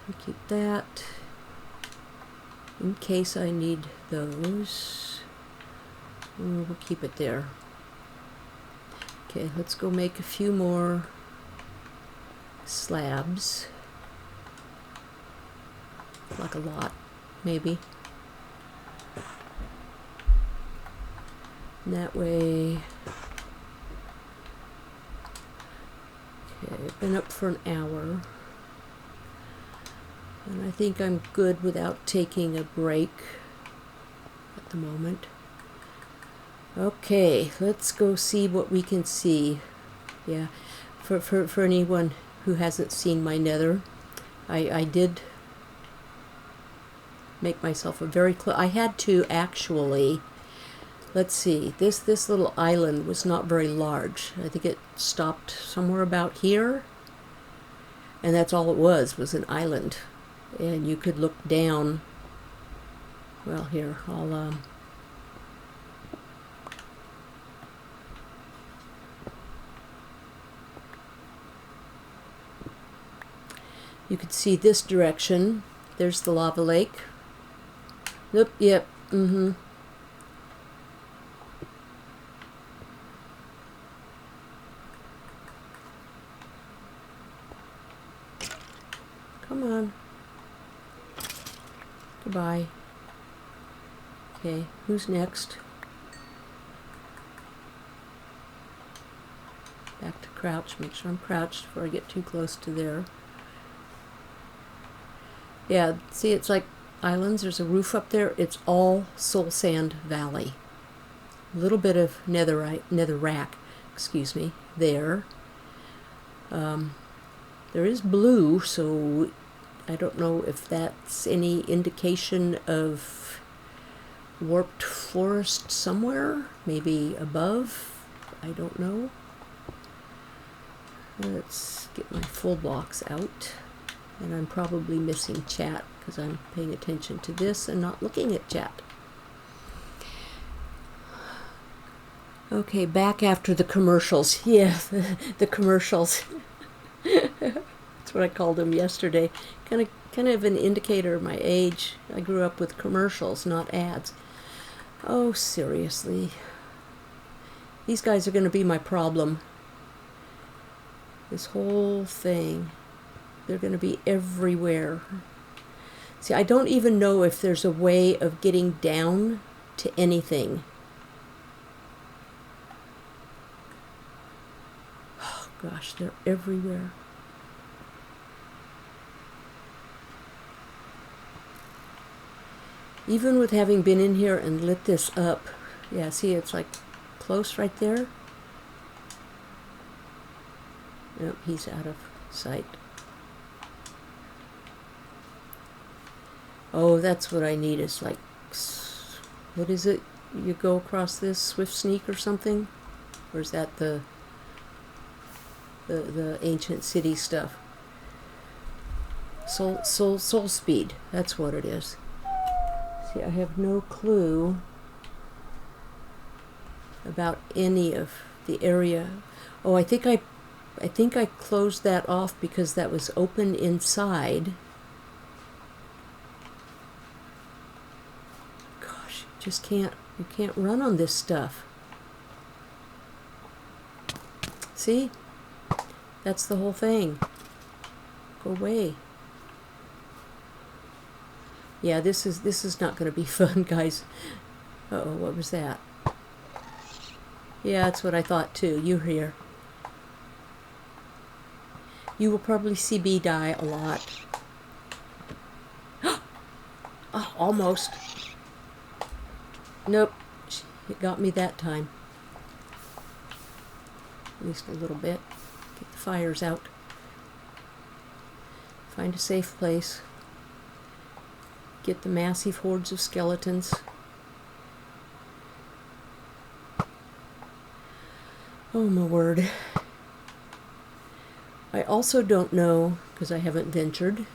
I'll keep that in case I need those. We'll keep it there. Okay, let's go make a few more slabs. Like a lot, maybe. And that way. Okay, I've been up for an hour. And I think I'm good without taking a break at the moment. Okay, let's go see what we can see. Yeah, for anyone who hasn't seen my Nether, I did make myself a very close. I had to actually. Let's see. This little island was not very large. I think it stopped somewhere about here, and that's all it was an island, and you could look down. Well, here I'll you could see this direction. There's the lava lake. Nope, yep, Come on. Goodbye. Okay, who's next? Back to crouch. Make sure I'm crouched before I get too close to there. Yeah, see, it's like islands. There's a roof up there. It's all Soul Sand Valley. A little bit of netherrack, excuse me, there. There is blue, so I don't know if that's any indication of warped forest somewhere, maybe above. I don't know. Let's get my full blocks out. And I'm probably missing chat because I'm paying attention to this and not looking at chat. Okay, back after the commercials. Yeah, the commercials. That's what I called them yesterday. Kind of an indicator of my age. I grew up with commercials, not ads. Oh, seriously. These guys are going to be my problem. This whole thing. They're going to be everywhere. See, I don't even know if there's a way of getting down to anything. Oh, Gosh, they're everywhere. Even with having been in here and lit this up, yeah, see, it's like close right there. Nope, he's out of sight. Oh, that's what I need, is like, what is it? You go across this, Swift Sneak or something? Or is that the ancient city stuff? Soul Speed, that's what it is. See, I have no clue about any of the area. Oh, I think I closed that off because that was open inside. Gosh, you can't run on this stuff. See? That's the whole thing. Go away. Yeah, this is not going to be fun, guys. Uh-oh, what was that? Yeah, that's what I thought too. You're here. You will probably see me die a lot. Oh, almost. Nope. It got me that time. At least a little bit. Get the fires out. Find a safe place. Get the massive hordes of skeletons. Oh my word. I also don't know, because I haven't ventured.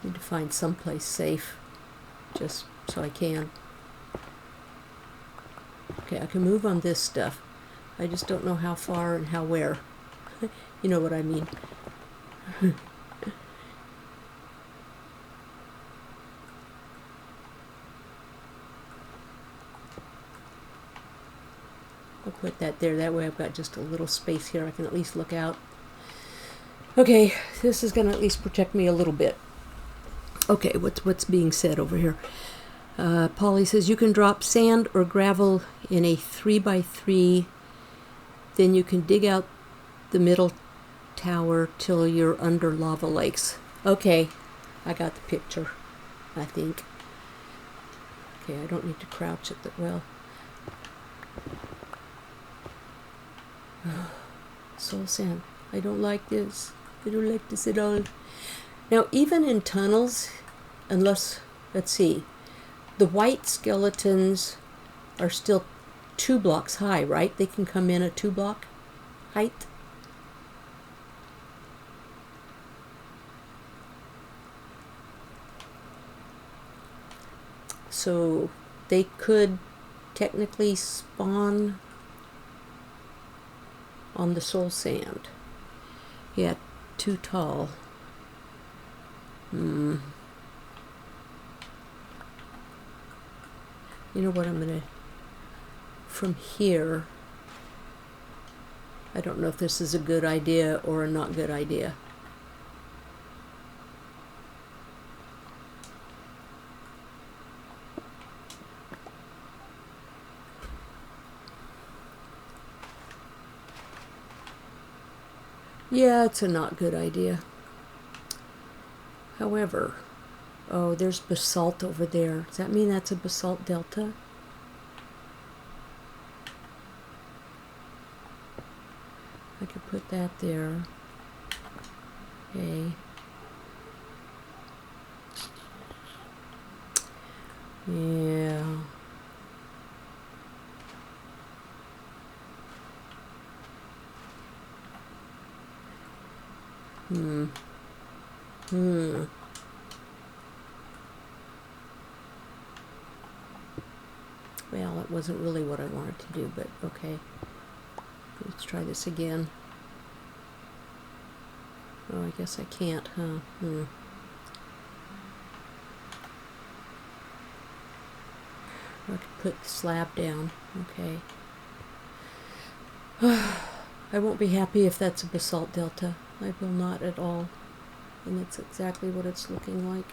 Need to find someplace safe, just so I can. Okay, I can move on this stuff. I just don't know how far and how where. You know what I mean. I'll put that there. That way I've got just a little space here. I can at least look out. Okay, this is going to at least protect me a little bit. Okay, what's being said over here? Polly says you can drop sand or gravel in a 3x3. Then you can dig out the middle tower till you're under lava lakes. Okay, I got the picture, I think. Okay, I don't need to crouch at the, well. Soul sand. I don't like this. I don't like this at all. Now, even in tunnels, unless, let's see, the white skeletons are still 2 blocks high, right? They can come in at 2 block height. So they could technically spawn on the soul sand. Yeah, too tall. You know what, I'm gonna, from here, I don't know if this is a good idea or a not good idea. Yeah, it's a not good idea. However, oh, there's basalt over there. Does that mean that's a basalt delta? I could put that there. Okay. Yeah. Well, it wasn't really what I wanted to do, but okay. Let's try this again. Oh, I guess I can't, huh? I could put the slab down. Okay. I won't be happy if that's a basalt delta. I will not at all. And that's exactly what it's looking like.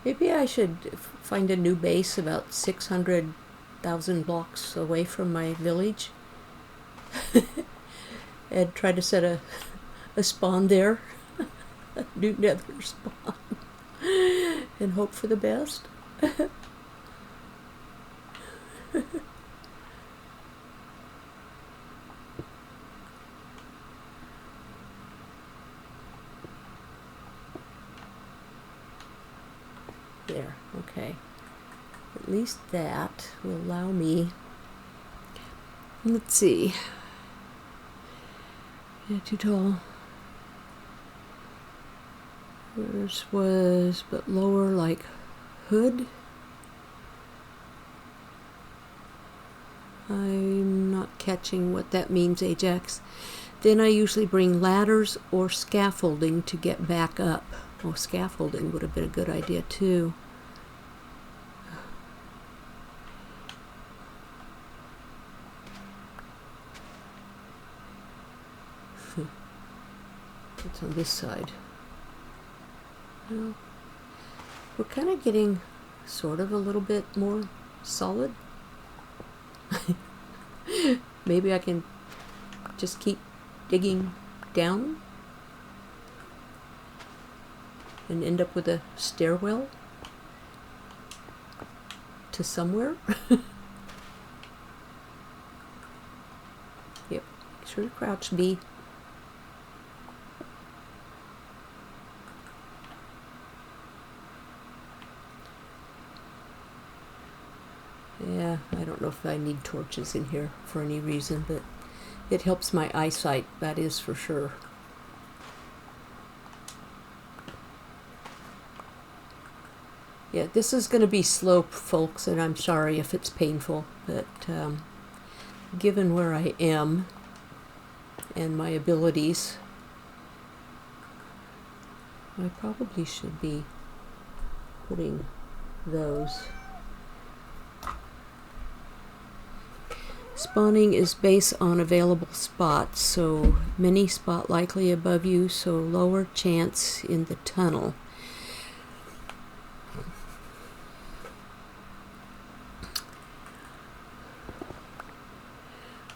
Maybe I should find a new base about 600,000 blocks away from my village and try to set a spawn there, a new nether spawn, and hope for the best. There, okay. At least that will allow me. Let's see. Yeah, too tall. Yours was but lower, like hood. I'm not catching what that means, Ajax. Then I usually bring ladders or scaffolding to get back up. Oh, scaffolding would have been a good idea too. It's on this side. Well, we're kind of getting sort of a little bit more solid. Maybe I can just keep digging down and end up with a stairwell to somewhere. Yep, make sure to crouch B. Yeah, I don't know if I need torches in here for any reason, but it helps my eyesight, that is for sure. Yeah, this is going to be slow, folks, and I'm sorry if it's painful, but given where I am and my abilities, I probably should be putting those. Spawning is based on available spots, so many spot likely above you, so lower chance in the tunnel.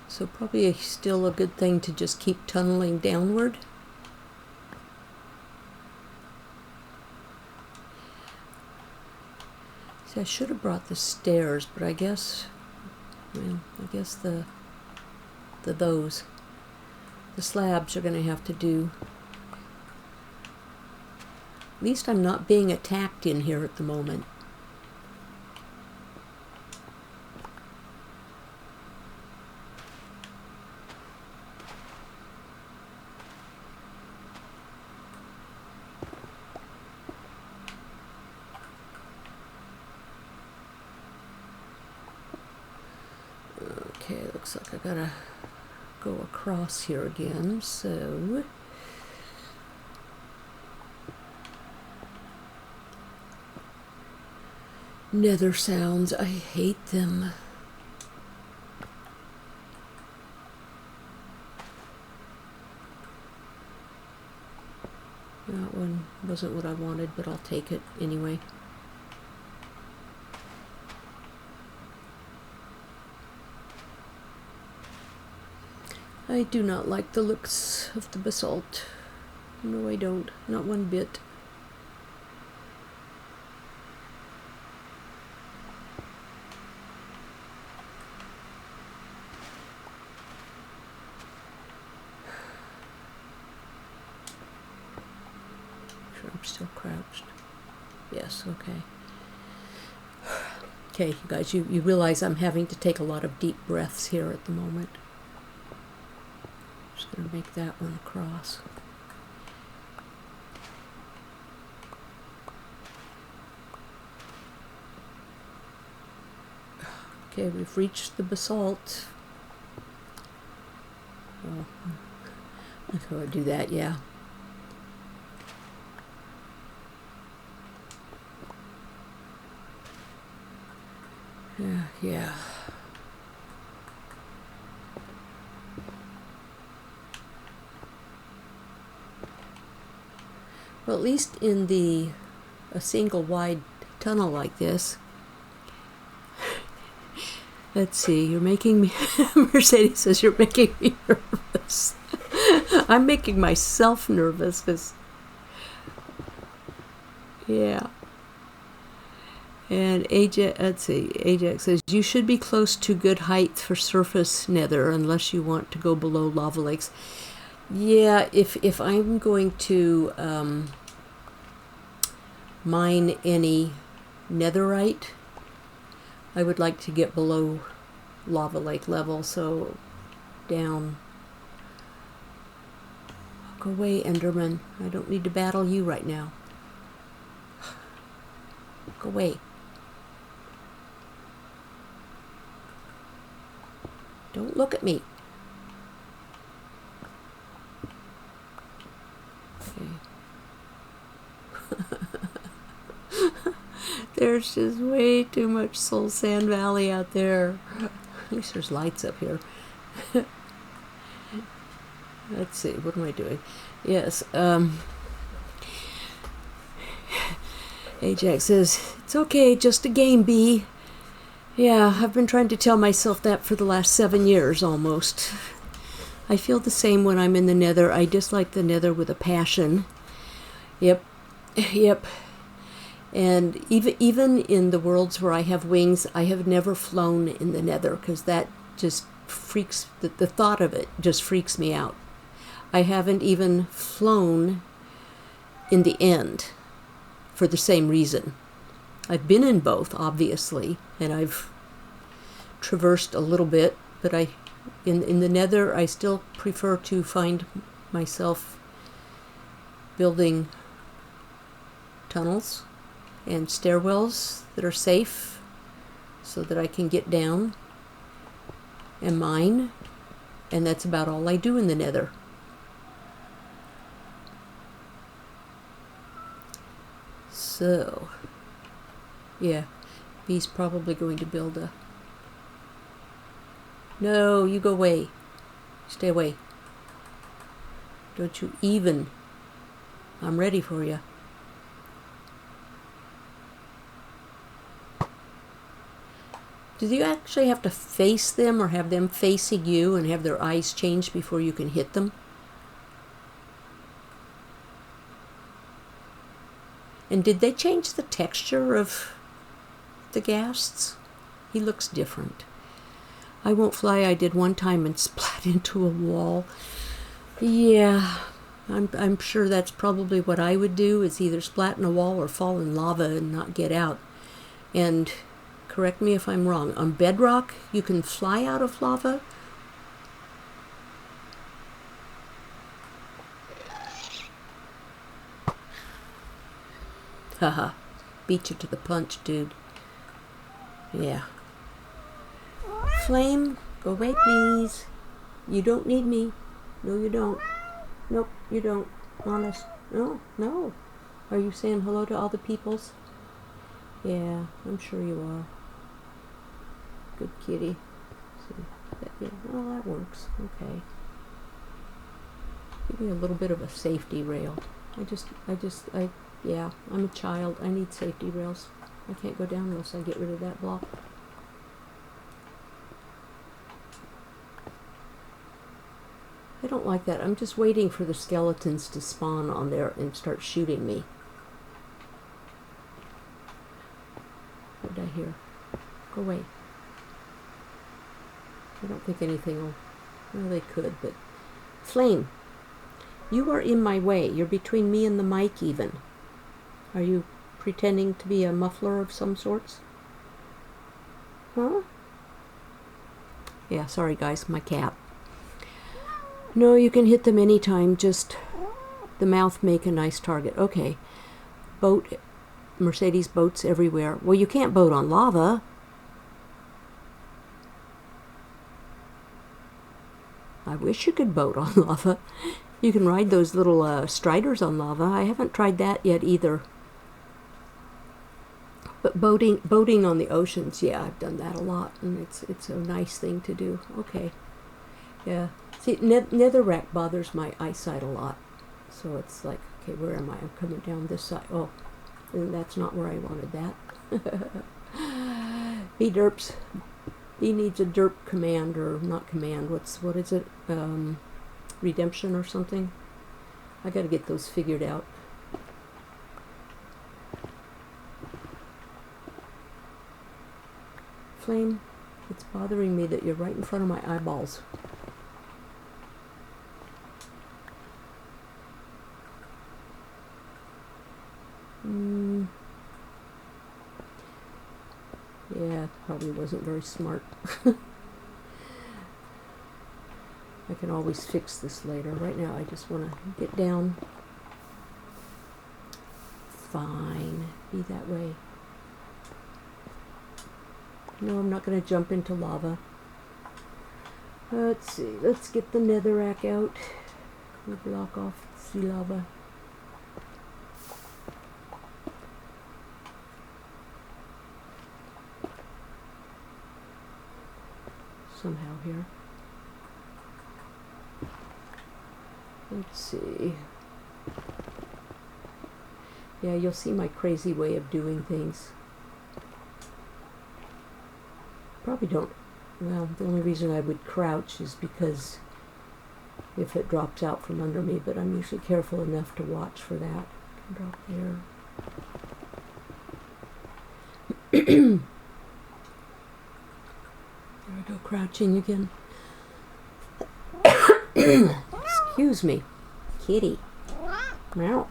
So probably still a good thing to just keep tunneling downward. See, I should have brought the stairs, but I guess, well, I guess the slabs are going to have to do. At least I'm not being attacked in here at the moment. Okay, looks like I gotta go across here again, so nether sounds, I hate them. That one wasn't what I wanted, but I'll take it anyway. I do not like the looks of the basalt. No, I don't. Not one bit. Sure, I'm still crouched. Yes, okay. Okay, you guys, you realize I'm having to take a lot of deep breaths here at the moment. Just gonna make that one across. Okay, we've reached the basalt. Oh, I thought I'd do that, yeah. Yeah. Well, at least in a single wide tunnel like this. Let's see, you're making me, Mercedes says you're making me nervous. I'm making myself nervous because, yeah. And Ajax, let's see, Ajax says, you should be close to good height for surface nether unless you want to go below lava lakes. Yeah, if I'm going to mine any netherite, I would like to get below lava lake level, so down. Go away, Enderman. I don't need to battle you right now. Go away. Don't look at me. Okay. There's just way too much Soul Sand Valley out there. At least there's lights up here. Let's see, what am I doing? Yes, Ajax says, it's okay, just a game, B. Yeah, I've been trying to tell myself that for the last 7 years, almost. I feel the same when I'm in the Nether. I dislike the Nether with a passion. Yep. And even in the worlds where I have wings, I have never flown in the Nether, because that just freaks, the thought of it just freaks me out. I haven't even flown in the end for the same reason. I've been in both, obviously, and I've traversed a little bit, but in the Nether, I still prefer to find myself building tunnels and stairwells that are safe so that I can get down and mine, and that's about all I do in the Nether. So, yeah, B's probably going to build a... No, you go away. Stay away. Don't you even... I'm ready for you. Do you actually have to face them or have them facing you and have their eyes change before you can hit them? And did they change the texture of the ghasts? He looks different. I won't fly. I did one time and splat into a wall. Yeah, I'm sure that's probably what I would do, is either splat in a wall or fall in lava and not get out. And correct me if I'm wrong, on bedrock you can fly out of lava? Haha, beat you to the punch, dude. Yeah. Flame, go away, please. You don't need me. No, you don't. Nope, you don't. Honest. No. Are you saying hello to all the peoples? Yeah, I'm sure you are. Good kitty. See, yeah, well, that works. Okay. Give me a little bit of a safety rail. Yeah, I'm a child. I need safety rails. I can't go down unless I get rid of that block. I don't like that. I'm just waiting for the skeletons to spawn on there and start shooting me. What did I hear? Go away. I don't think anything will... Well, they could, but... Flame, you are in my way. You're between me and the mic even. Are you pretending to be a muffler of some sorts? Huh? Yeah, sorry guys, my cat. No, you can hit them anytime, just the mouth make a nice target. Okay. Boat, Mercedes boats everywhere. Well, you can't boat on lava. I wish you could boat on lava. You can ride those little striders on lava. I haven't tried that yet either. But boating on the oceans, yeah, I've done that a lot, and it's a nice thing to do. Okay. Yeah. See, netherrack bothers my eyesight a lot. So it's like, okay, where am I? I'm coming down this side. Oh, and that's not where I wanted that. B derps. B needs a derp command, or not command. What is it? Redemption or something. I got to get those figured out. Flame, it's bothering me that you're right in front of my eyeballs. Yeah, probably wasn't very smart. I can always fix this later. Right now I just want to get down. Fine, be that way. No, I'm not going to jump into lava. Let's see, let's get the netherrack out. We'll block off the lava. Somehow here. Let's see. Yeah, you'll see my crazy way of doing things. Probably don't. Well, the only reason I would crouch is because if it drops out from under me, but I'm usually careful enough to watch for that. Can drop there. There we go, crouching again. Excuse me, kitty. Meow.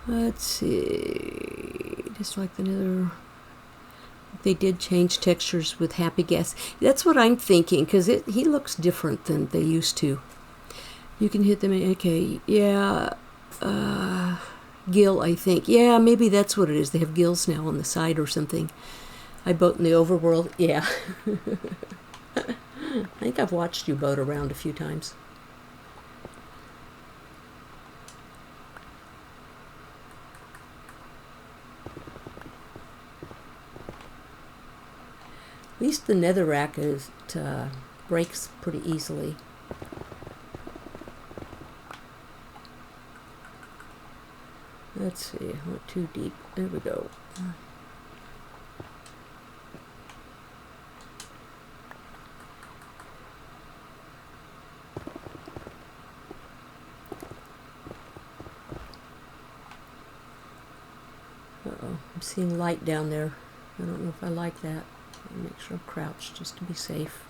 Let's see. Just like the Nether. They did change textures with Happy Gas. That's what I'm thinking, because he looks different than they used to. You can hit them. Okay, yeah. Gill, I think. Yeah, maybe that's what it is. They have gills now on the side or something. I boat in the overworld. Yeah. I think I've watched you boat around a few times. At least the netherrack breaks pretty easily. Let's see, I went too deep. There we go. Uh-oh, I'm seeing light down there. I don't know if I like that. I'll make sure I'm crouched just to be safe.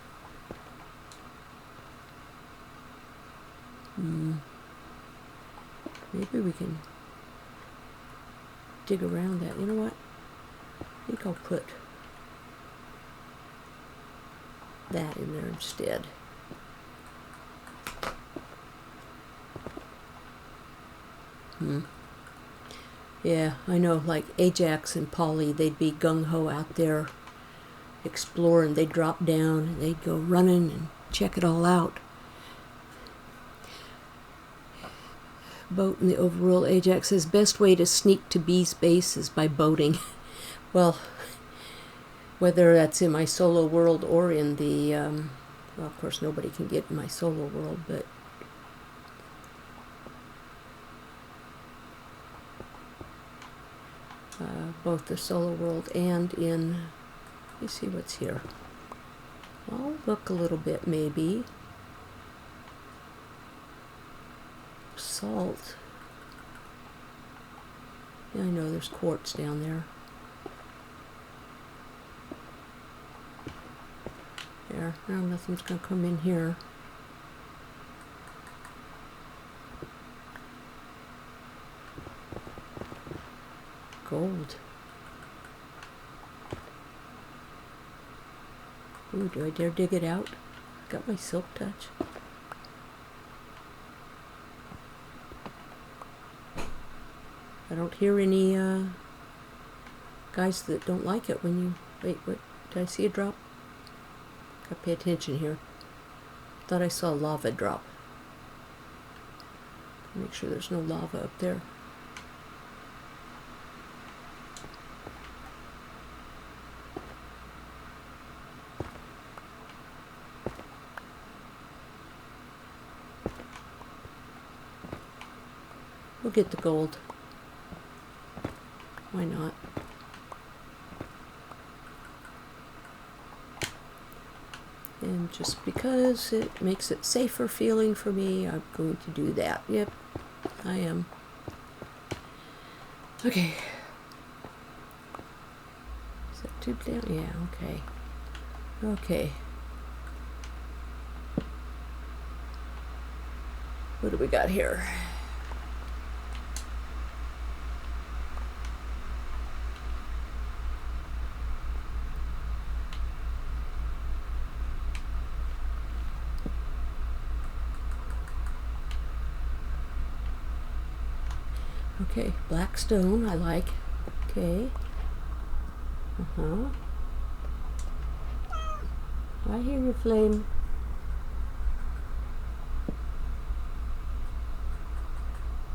Maybe we can dig around that. You know what? I think I'll put that in there instead. Yeah, I know, like Ajax and Polly, they'd be gung-ho out there exploring. They'd drop down and they'd go running and check it all out. Boat in the overworld. Ajax says, best way to sneak to B's base is by boating. Well, whether that's in my solo world or in the, well, of course nobody can get in my solo world, but both the solo world and in, let me see what's here. I'll look a little bit maybe. Salt. Yeah, I know there's quartz down there. There. Now nothing's gonna come in here. Gold. Ooh, do I dare dig it out? Got my silk touch. I don't hear any guys that don't like it when you... Wait, what? Did I see a drop? Gotta pay attention here. Thought I saw a lava drop. Make sure there's no lava up there. We'll get the gold. Why not? And just because it makes it safer feeling for me, I'm going to do that. Yep, I am. Okay. Is that tube down? Yeah, okay. Okay. What do we got here? Okay, black stone, I like. Okay. I hear you, Flame.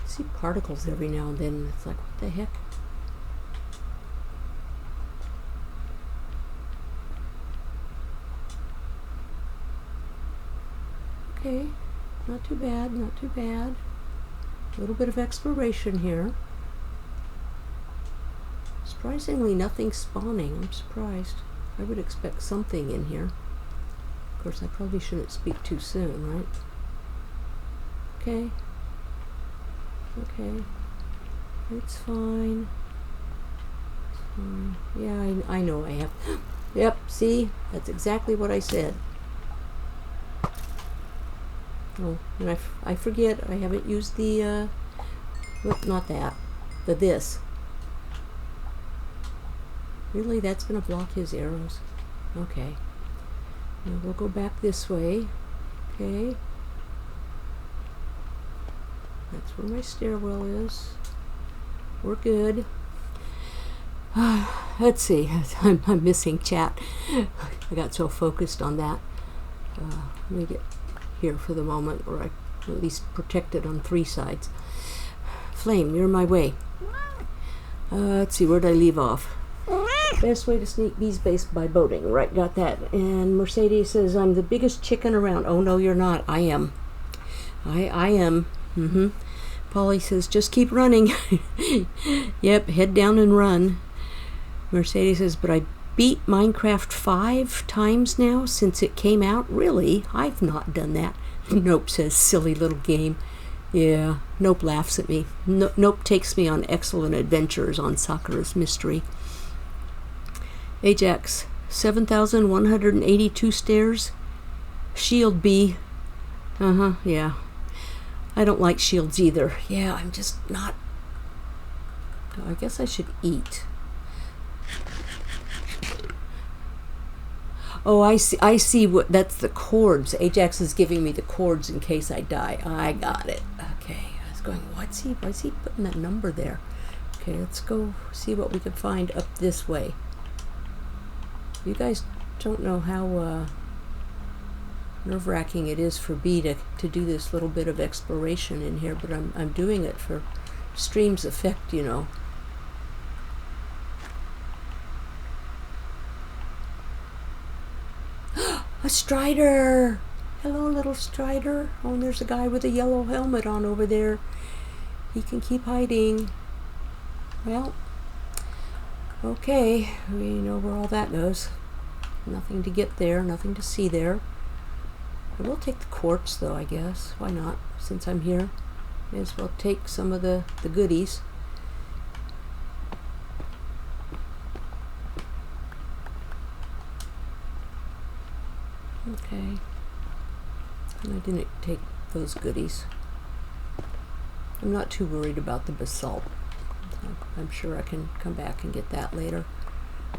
I see particles every now and then. It's like, what the heck? Okay, not too bad, not too bad. A little bit of exploration here. Surprisingly, nothing's spawning. I'm surprised. I would expect something in here. Of course, I probably shouldn't speak too soon, right? Okay. Okay. It's fine. It's fine. Yeah, I know I have. Yep, see? That's exactly what I said. Oh, and I forget, I haven't used the, not that, the this. Really, that's going to block his arrows? Okay. Now we'll go back this way. Okay. That's where my stairwell is. We're good. Let's see, I'm missing chat. I got so focused on that. Let me get here for the moment, or I at least protected on 3 sides. Flame, you're in my way. Let's see, where did I leave off? Best way to sneak bees base by boating. Right, got that. And Mercedes says, I'm the biggest chicken around. Oh, no, you're not. I am. I am. Polly says, just keep running. Yep, head down and run. Mercedes says, but I beat Minecraft 5 times now since it came out. Really? I've not done that. Nope says, silly little game. Yeah, Nope laughs at me. Nope takes me on excellent adventures on Sakura's Mystery. Ajax, 7,182 stairs. Shield B. Yeah. I don't like shields either. Yeah, I'm just not. I guess I should eat. Oh, I see what, that's the cords. Ajax is giving me the cords in case I die. I got it. Okay, I was going, why is he putting that number there? Okay, let's go see what we can find up this way. You guys don't know how nerve-wracking it is for B to do this little bit of exploration in here, but I'm doing it for stream's effect, you know. A Strider! Hello, little Strider. Oh, and there's a guy with a yellow helmet on over there. He can keep hiding. Well, okay, we know where all that goes. Nothing to get there, nothing to see there. I will take the quartz, though, I guess. Why not? Since I'm here, may as well take some of the goodies. Okay. And I didn't take those goodies. I'm not too worried about the basalt. I'm sure I can come back and get that later.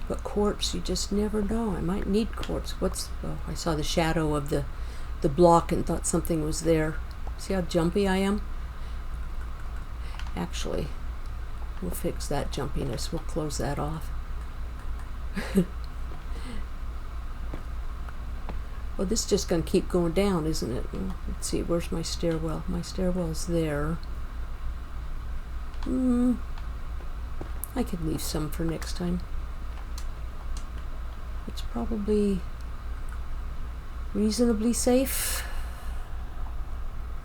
But quartz, you just never know. I might need quartz. Oh, I saw the shadow of the block and thought something was there. See how jumpy I am? Actually, we'll fix that jumpiness. We'll close that off. Well, this is just going to keep going down, isn't it? Let's see, where's my stairwell? My stairwell's there. I could leave some for next time. It's probably reasonably safe.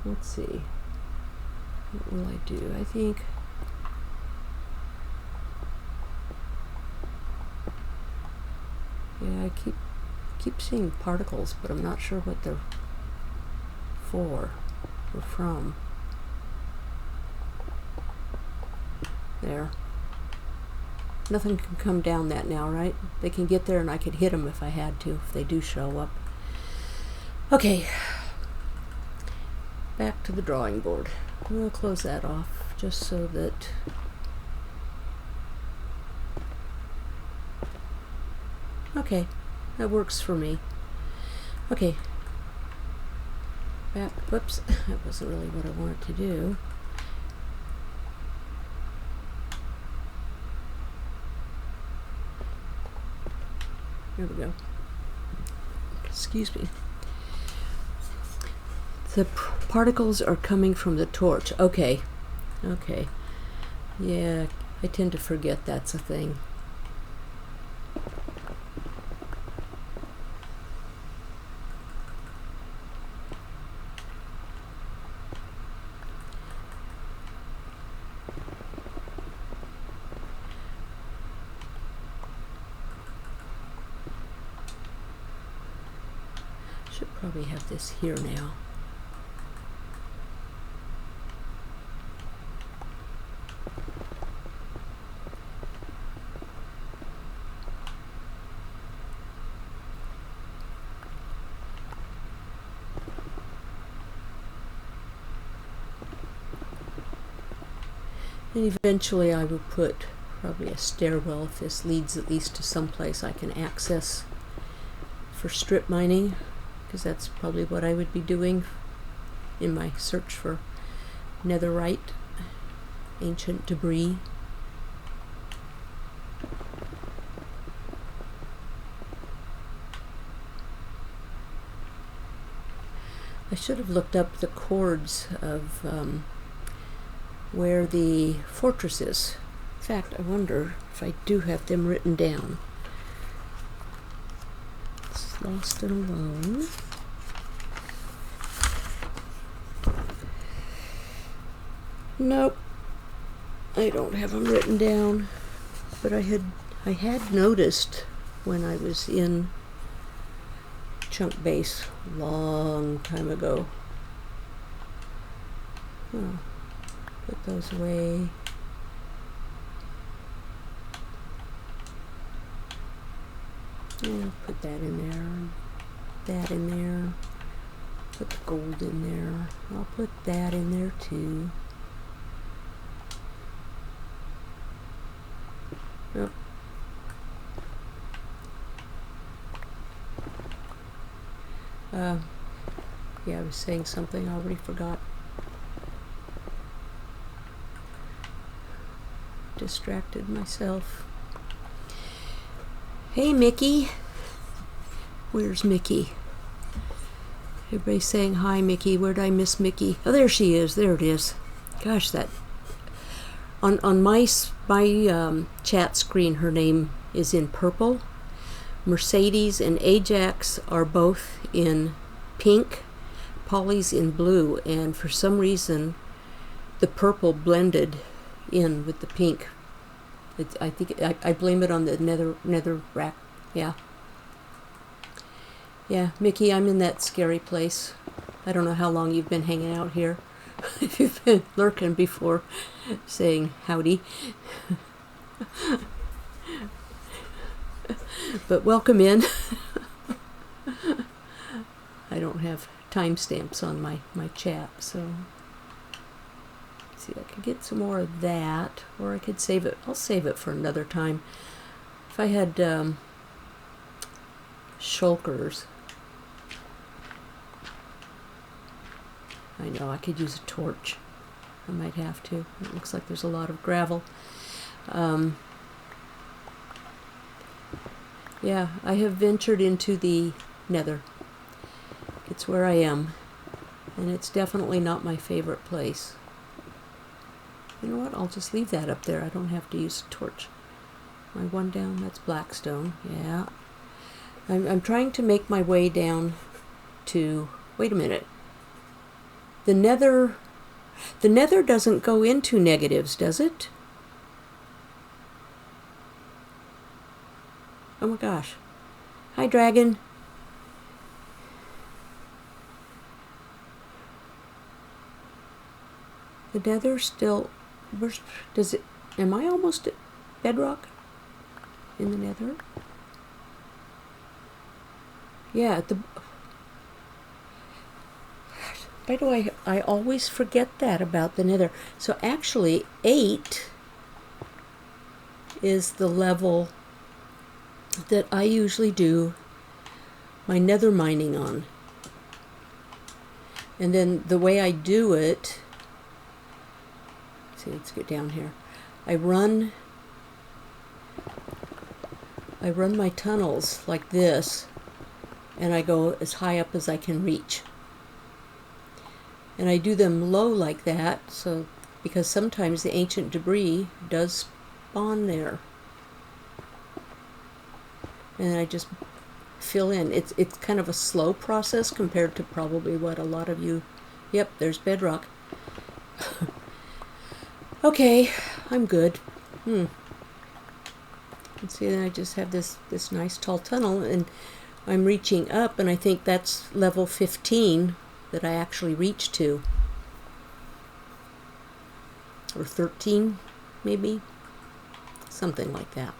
Let's see. What will I do? I think yeah, I keep seeing particles, but I'm not sure what they're for or from. There. Nothing can come down that now, right? They can get there and I could hit them if I had to, if they do show up. Okay. Back to the drawing board. We'll close that off just so that okay, that works for me. Okay. Back, whoops, that wasn't really what I wanted to do. There we go. Excuse me. The particles are coming from the torch. Okay. Okay. Yeah, I tend to forget that's a thing. Should probably have this here now. And eventually I will put probably a stairwell if this leads at least to some place I can access for strip mining, because that's probably what I would be doing in my search for netherite, ancient debris. I should have looked up the chords of where the fortress is. In fact, I wonder if I do have them written down. It's Lost and Alone. Nope, I don't have them written down, but I had noticed when I was in Chunk Base a long time ago. Oh. Put those away. Yeah, put that in there, that in there, put the gold in there. I'll put that in there too. Yep. Yeah, I was saying something I already forgot. Distracted myself. Hey Mickey. Where's Mickey? Everybody's saying hi Mickey. Where'd I miss Mickey? Oh, there she is. There it is. Gosh, that on my chat screen her name is in purple. Mercedes and Ajax are both in pink. Polly's in blue, and for some reason the purple blended in with the pink. I think I blame it on the nether rack. Yeah, Mickey, I'm in that scary place. I don't know how long you've been hanging out here. If you've been lurking before saying howdy. But welcome in. I don't have timestamps on my chat, so see, I could get some more of that, or I could save it. I'll save it for another time. If I had shulkers, I know I could use a torch. I might have to. It looks like there's a lot of gravel. Yeah, I have ventured into the Nether. It's where I am, and it's definitely not my favorite place. You know what? I'll just leave that up there. I don't have to use a torch. My one down, that's Blackstone. Yeah. I'm trying to make my way down to... Wait a minute. The Nether The nether doesn't go into negatives, does it? Oh my gosh. Hi, dragon. The nether still... Does it... Am I almost at bedrock in the nether? Yeah, at the... Why do I always forget that about the nether? So actually, 8 is the level that I usually do my nether mining on. And then the way I do it... Let's get down here. I run my tunnels like this, and I go as high up as I can reach. And I do them low like that, so because sometimes the ancient debris does spawn there. And I just fill in. It's kind of a slow process compared to probably what a lot of you... Yep, there's bedrock. Okay, I'm good. And see, then I just have this nice tall tunnel, and I'm reaching up, and I think that's level 15 that I actually reached to. Or 13, maybe? Something like that.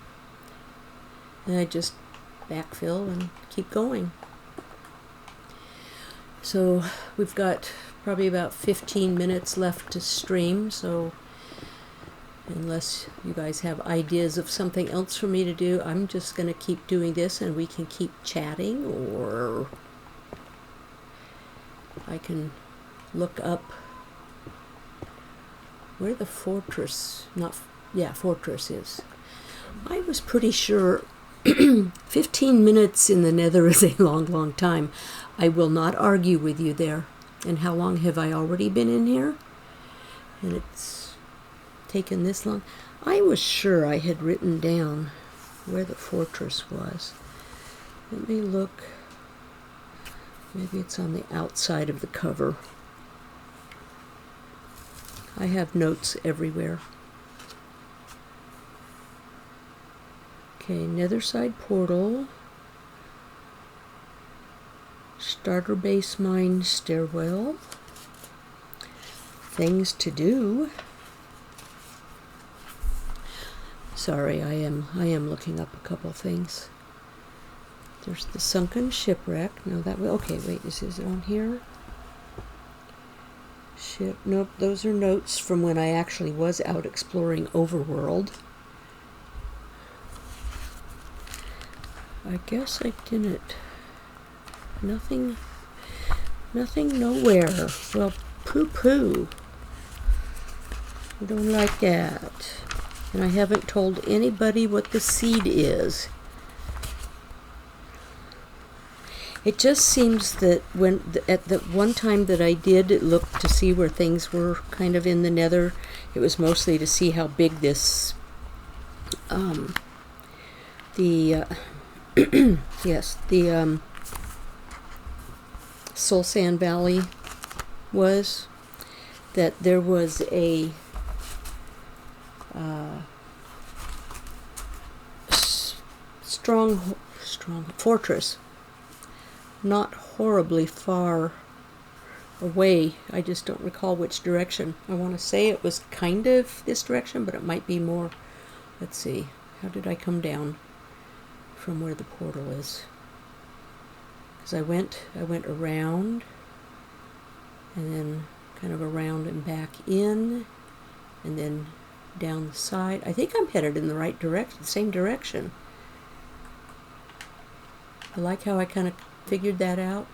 And I just backfill and keep going. So we've got probably about 15 minutes left to stream, so unless you guys have ideas of something else for me to do, I'm just going to keep doing this, and we can keep chatting, or I can look up where the fortress, fortress is. I was pretty sure 15 minutes in the nether is a long, long time. I will not argue with you there. And how long have I already been in here? And it's taken this long. I was sure I had written down where the fortress was. Let me look. Maybe it's on the outside of the cover. I have notes everywhere. Okay, nether side portal. Starter base mine stairwell. Things to do. Sorry, I am looking up a couple things. There's the sunken shipwreck. No, that will. Okay, wait. Is it on here? Ship. Nope. Those are notes from when I actually was out exploring Overworld. I guess I didn't. Nothing nowhere. Well, poo-poo. I don't like that. And I haven't told anybody what the seed is. It just seems that at the one time that I did look to see where things were kind of in the nether, it was mostly to see how big this, Soul Sand Valley was, that there was a strong fortress not horribly far away. I just don't recall which direction. I want to say it was kind of this direction, but it might be more. Let's see. How did I come down from where the portal is? Because I went around, and then kind of around and back in, and then down the side. I think I'm headed in the right direction, same direction. I like how I kind of figured that out.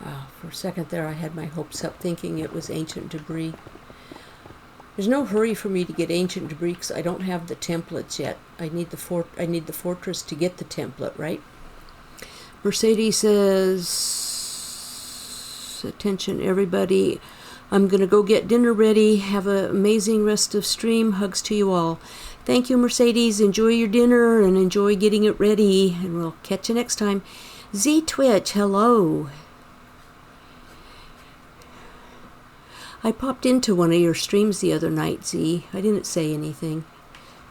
Wow, for a second there I had my hopes up thinking it was ancient debris. There's no hurry for me to get ancient debris because I don't have the templates yet. I need the fortress to get the template, right? Mercedes says, attention everybody, I'm going to go get dinner ready. Have an amazing rest of stream. Hugs to you all. Thank you, Mercedes. Enjoy your dinner and enjoy getting it ready. And we'll catch you next time. Z Twitch, hello. I popped into one of your streams the other night, Z. I didn't say anything,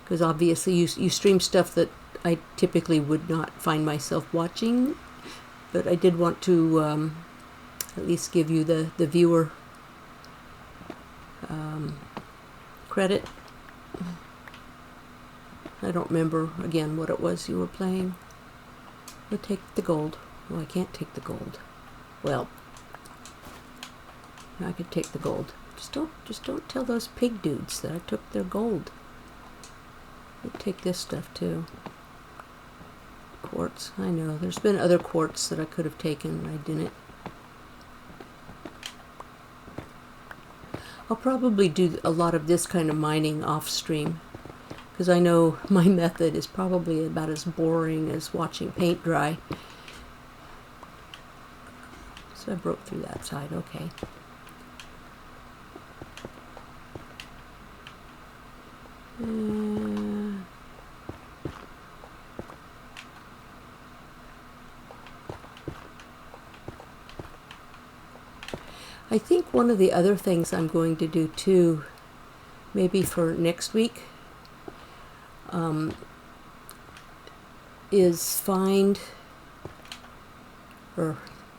because obviously you stream stuff that I typically would not find myself watching, but I did want to at least give you the viewer credit. I don't remember, again, what it was you were playing. I'll take the gold. Well, I can't take the gold. Well, I could take the gold. Just don't tell those pig dudes that I took their gold. I'll take this stuff too. Quartz, I know. There's been other quartz that I could have taken and I didn't. I'll probably do a lot of this kind of mining off stream, because I know my method is probably about as boring as watching paint dry. So I broke through that side, okay. I think one of the other things I'm going to do too, maybe for next week, is find, or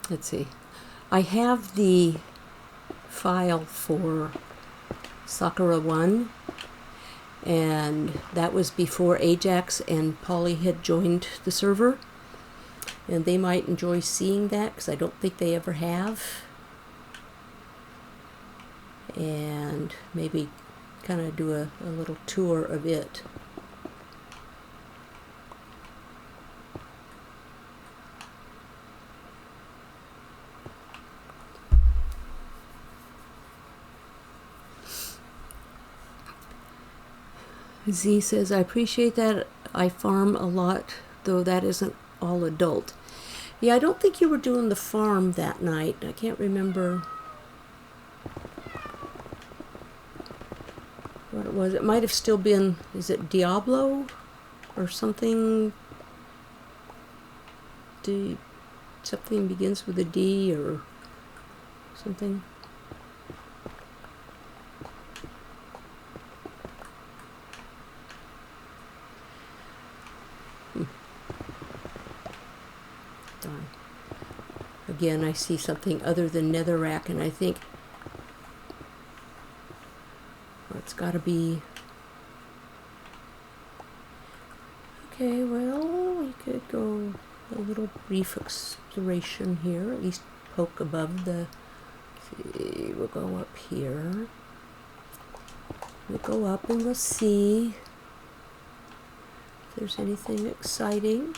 let's see, I have the file for Sakura 1, and that was before Ajax and Polly had joined the server, and they might enjoy seeing that because I don't think they ever have. And maybe kind of do a little tour of it. Z says, I appreciate that. I farm a lot, though that isn't all adult. Yeah, I don't think you were doing the farm that night. I can't remember what it was. It might have still been, is it Diablo or something? Something begins with a D or something. Darn. Again, I see something other than netherrack, and I think it's got to be. Okay, well, we could go a little brief exploration here, at least poke above the. See, we'll go up here. We'll go up and we'll see if there's anything exciting.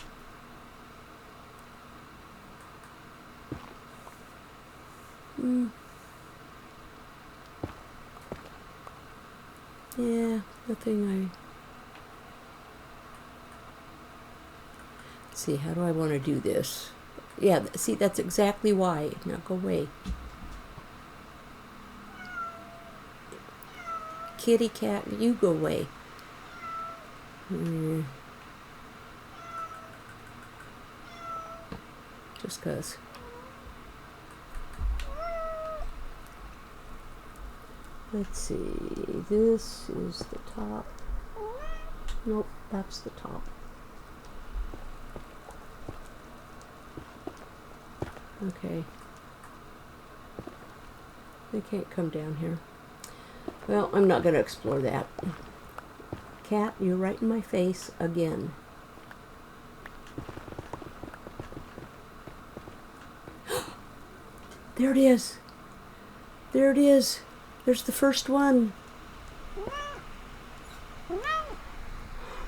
Yeah, nothing. Let's see, how do I want to do this? Yeah, see, that's exactly why. Now go away. Kitty cat, you go away. Just 'cause. Let's see, this is the top. Nope, that's the top. Okay. They can't come down here. Well, I'm not going to explore that. Cat, you're right in my face again. There it is. There it is. There's the first one.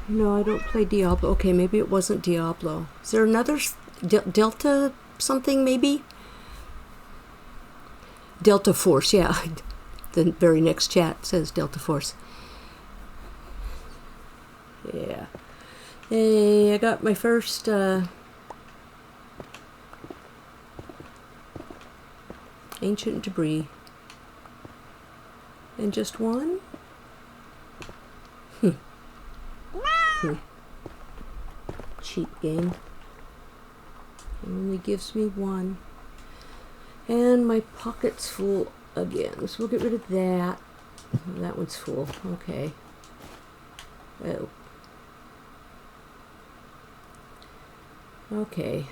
No, I don't play Diablo. Okay, maybe it wasn't Diablo. Is there another Delta something maybe? Delta Force, yeah. The very next chat says Delta Force. Yeah. Hey, I got my first ancient debris. And just one? Cheap game. It only gives me one. And my pocket's full again. So we'll get rid of that. Oh, that one's full. Okay. Oh. Okay.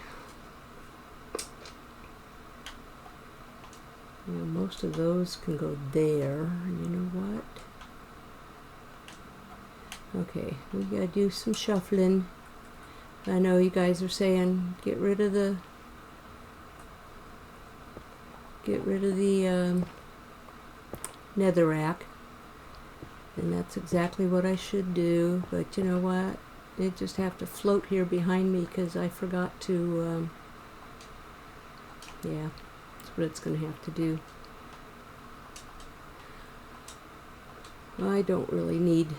Yeah, most of those can go there. And you know what? Okay, we gotta do some shuffling. I know you guys are saying get rid of the netherrack, and that's exactly what I should do. But you know what? It just have to float here behind me because I forgot to. Yeah, that's what it's gonna have to do. I don't really need.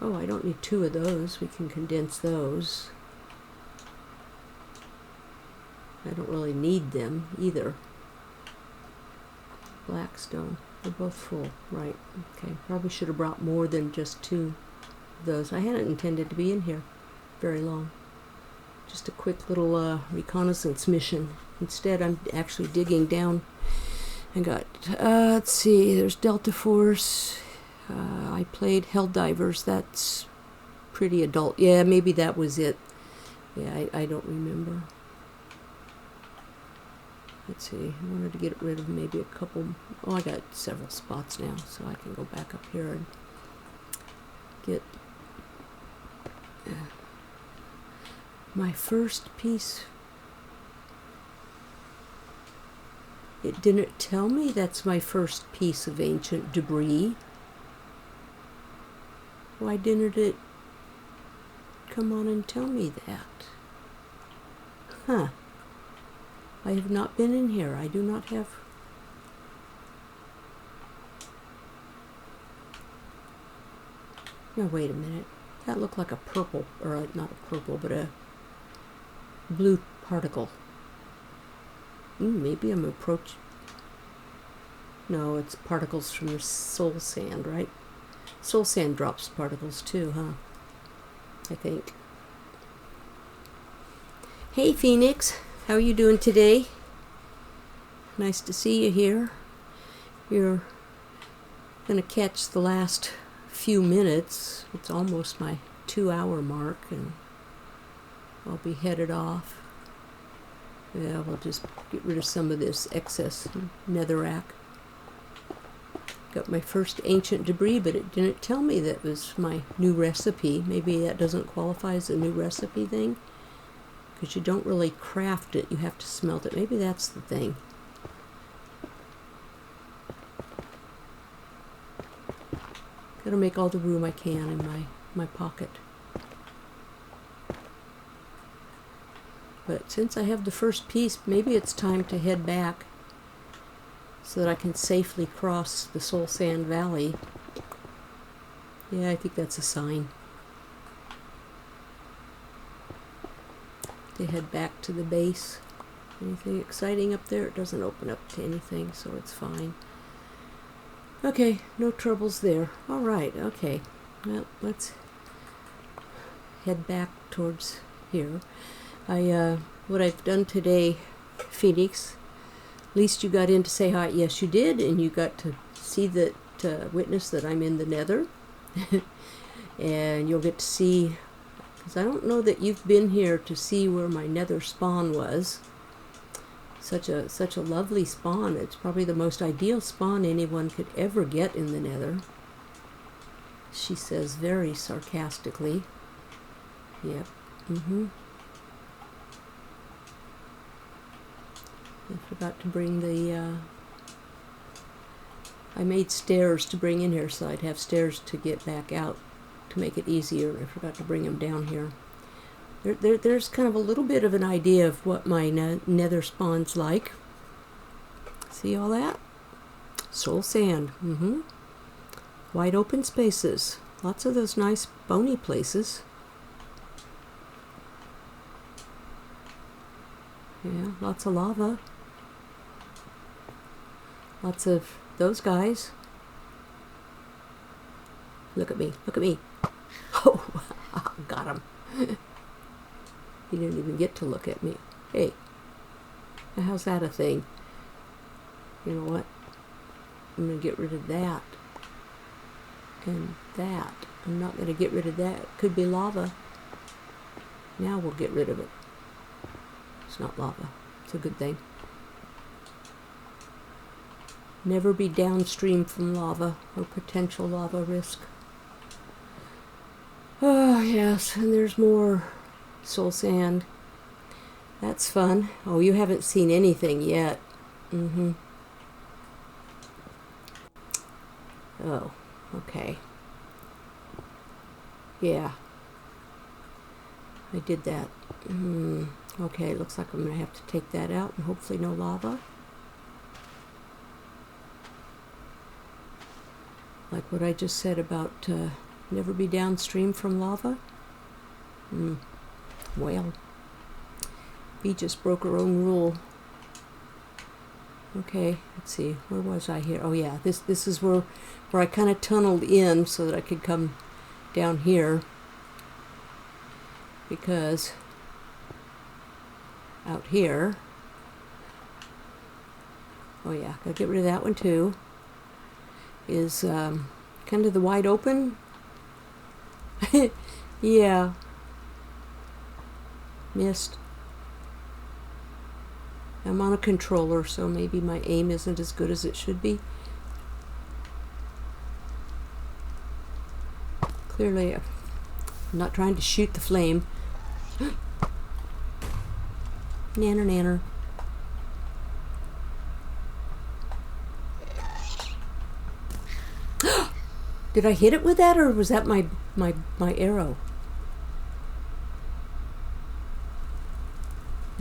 Oh, I don't need two of those. We can condense those. I don't really need them either. Blackstone. They're both full. Right. Okay. Probably should have brought more than just two of those. I hadn't intended to be in here very long. Just a quick little reconnaissance mission. Instead, I'm actually digging down. I got, let's see, there's Delta Force. I played Helldivers. That's pretty adult. Yeah, maybe that was it. Yeah, I don't remember. Let's see. I wanted to get rid of maybe a couple. Oh, I got several spots now, so I can go back up here and get my first piece. It didn't tell me that's my first piece of ancient debris. Why didn't it come on and tell me that? Huh. I have not been in here. I do not have... Now, wait a minute. That looked like a purple, or not a purple, but a blue particle. Maybe I'm approaching... No, it's particles from the soul sand, right? Soul sand drops particles too, huh? I think. Hey, Phoenix. How are you doing today? Nice to see you here. You're going to catch the last few minutes. It's almost my 2-hour mark, and I'll be headed off. Yeah, we'll just get rid of some of this excess netherrack. Got my first ancient debris, but it didn't tell me that was my new recipe. Maybe that doesn't qualify as a new recipe thing, because you don't really craft it, you have to smelt it. Maybe that's the thing. Gotta make all the room I can in my pocket. But since I have the first piece, maybe it's time to head back so that I can safely cross the Soul Sand Valley. Yeah, I think that's a sign. To head back to the base. Anything exciting up there? It doesn't open up to anything, so it's fine. Okay, no troubles there. All right, okay. Well, let's head back towards here. What I've done today, Phoenix, at least you got in to say hi. Yes, you did, and you got to see that, witness that I'm in the Nether. And you'll get to see, because I don't know that you've been here to see where my Nether spawn was. Such a lovely spawn. It's probably the most ideal spawn anyone could ever get in the Nether. She says very sarcastically. Yep. I forgot to bring the, I made stairs to bring in here, so I'd have stairs to get back out to make it easier. I forgot to bring them down here. There's kind of a little bit of an idea of what my Nether spawn's like. See all that? Soul sand. Wide open spaces. Lots of those nice bony places. Yeah, lots of lava. Lots of those guys. Look at me. Look at me. Oh, got him. He didn't even get to look at me. Hey, how's that a thing? You know what? I'm going to get rid of that. And that. I'm not going to get rid of that. It could be lava. Now we'll get rid of it. It's not lava. It's a good thing. Never be downstream from lava or potential lava risk. Oh, yes, and there's more soul sand. That's fun. Oh, you haven't seen anything yet. Oh, okay. Yeah. I did that. Okay, looks like I'm going to have to take that out and hopefully no lava. Like what I just said about never be downstream from lava. Well, we just broke our own rule. Okay, let's see. Where was I here? Oh yeah, this is where I kind of tunneled in so that I could come down here. Because out here, oh yeah, gotta get rid of that one too, is kind of the wide open. Yeah. Missed. I'm on a controller, so maybe my aim isn't as good as it should be. Clearly, I'm not trying to shoot the flame. Nanner, nanner. Did I hit it with that, or was that my arrow?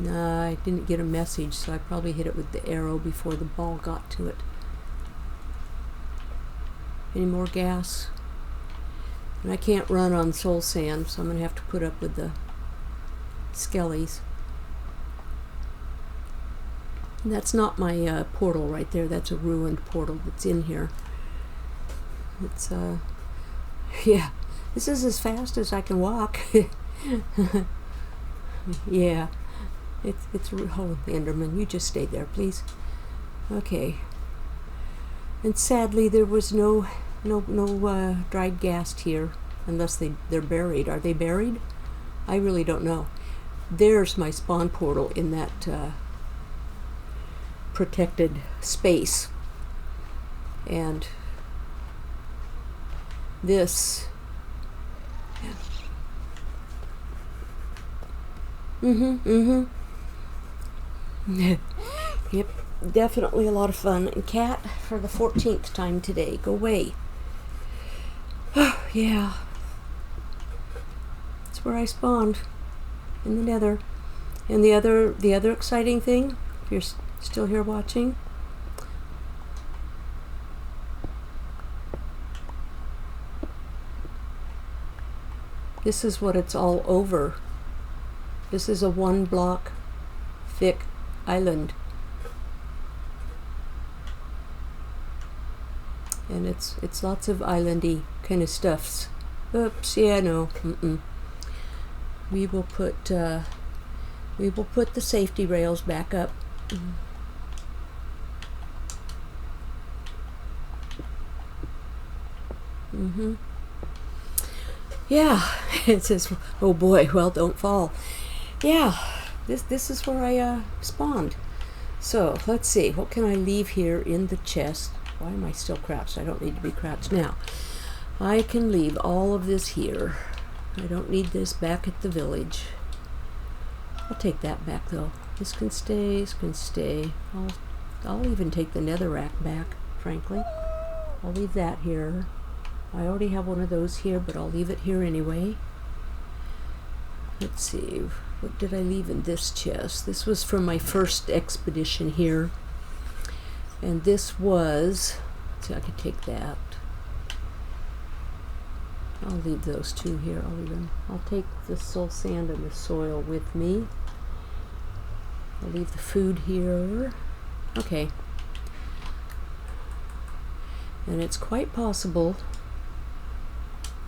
Nah, I didn't get a message, so I probably hit it with the arrow before the ball got to it. Any more gas? And I can't run on soul sand, so I'm going to have to put up with the skellies. And that's not my portal right there. That's a ruined portal that's in here. It's, yeah, this is as fast as I can walk. Yeah, it's, oh, Enderman, you just stay there, please. Okay. And sadly, there was no dried ghast here, unless they're buried. Are they buried? I really don't know. There's my spawn portal in that protected space. And this Yep, definitely a lot of fun. And cat, for the 14th time today, go away. Oh, yeah. That's where I spawned, in the Nether. And the other exciting thing, if you're still here watching, this is what it's all over. This is a 1 block thick island. And it's lots of islandy kind of stuffs. Oops, yeah, no. We will put the safety rails back up. Yeah, it says, oh boy, well, don't fall. Yeah, this is where I spawned. So let's see, what can I leave here in the chest? Why am I still crouched? I don't need to be crouched now. I can leave all of this here. I don't need this back at the village. I'll take that back though. This can stay, this can stay. I'll even take the netherrack back, frankly. I'll leave that here. I already have one of those here, but I'll leave it here anyway. Let's see, what did I leave in this chest? This was from my first expedition here. And this was, let's see, I could take that. I'll leave those two here. I'll take the soul sand and the soil with me. I'll leave the food here. Okay. And it's quite possible,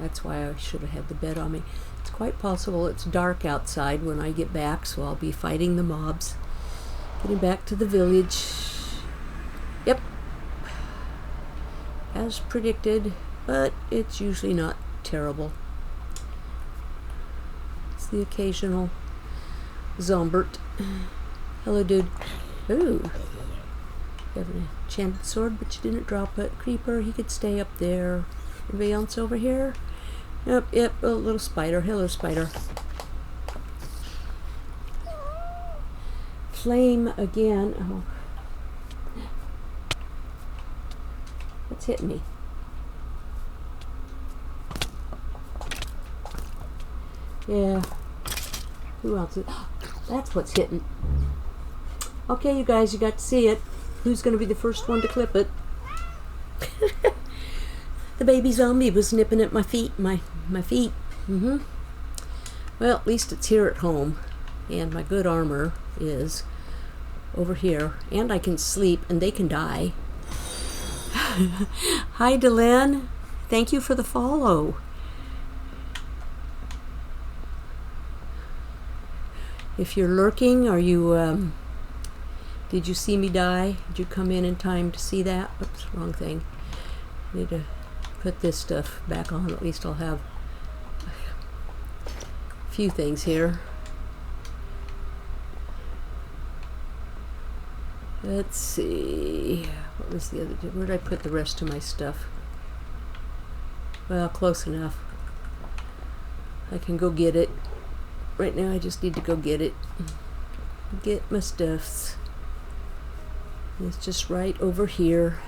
that's why I should have had the bed on me. It's quite possible it's dark outside when I get back, so I'll be fighting the mobs. Getting back to the village. Yep. as predicted, but it's usually not terrible. It's the occasional zombert. Hello, dude. Ooh. You have an enchanted sword, but you didn't drop it. Creeper, he could stay up there. Anybody else over here? Yep, a little spider. Hello, spider. Flame again. Oh. What's hitting me? Yeah. Who else is... That's what's hitting. Okay, you guys, you got to see it. Who's going to be the first one to clip it? The baby zombie was nipping at my feet. My feet. Well, at least it's here at home. And my good armor is over here. And I can sleep, and they can die. Hi, Delenn. Thank you for the follow. If you're lurking, are you, did you see me die? Did you come in time to see that? Oops, wrong thing. I need to put this stuff back on. At least I'll have a few things here. Let's see. What was the other? Where did I put the rest of my stuff? Well, close enough. I can go get it. Right now I just need to go get it. Get my stuffs. It's just right over here.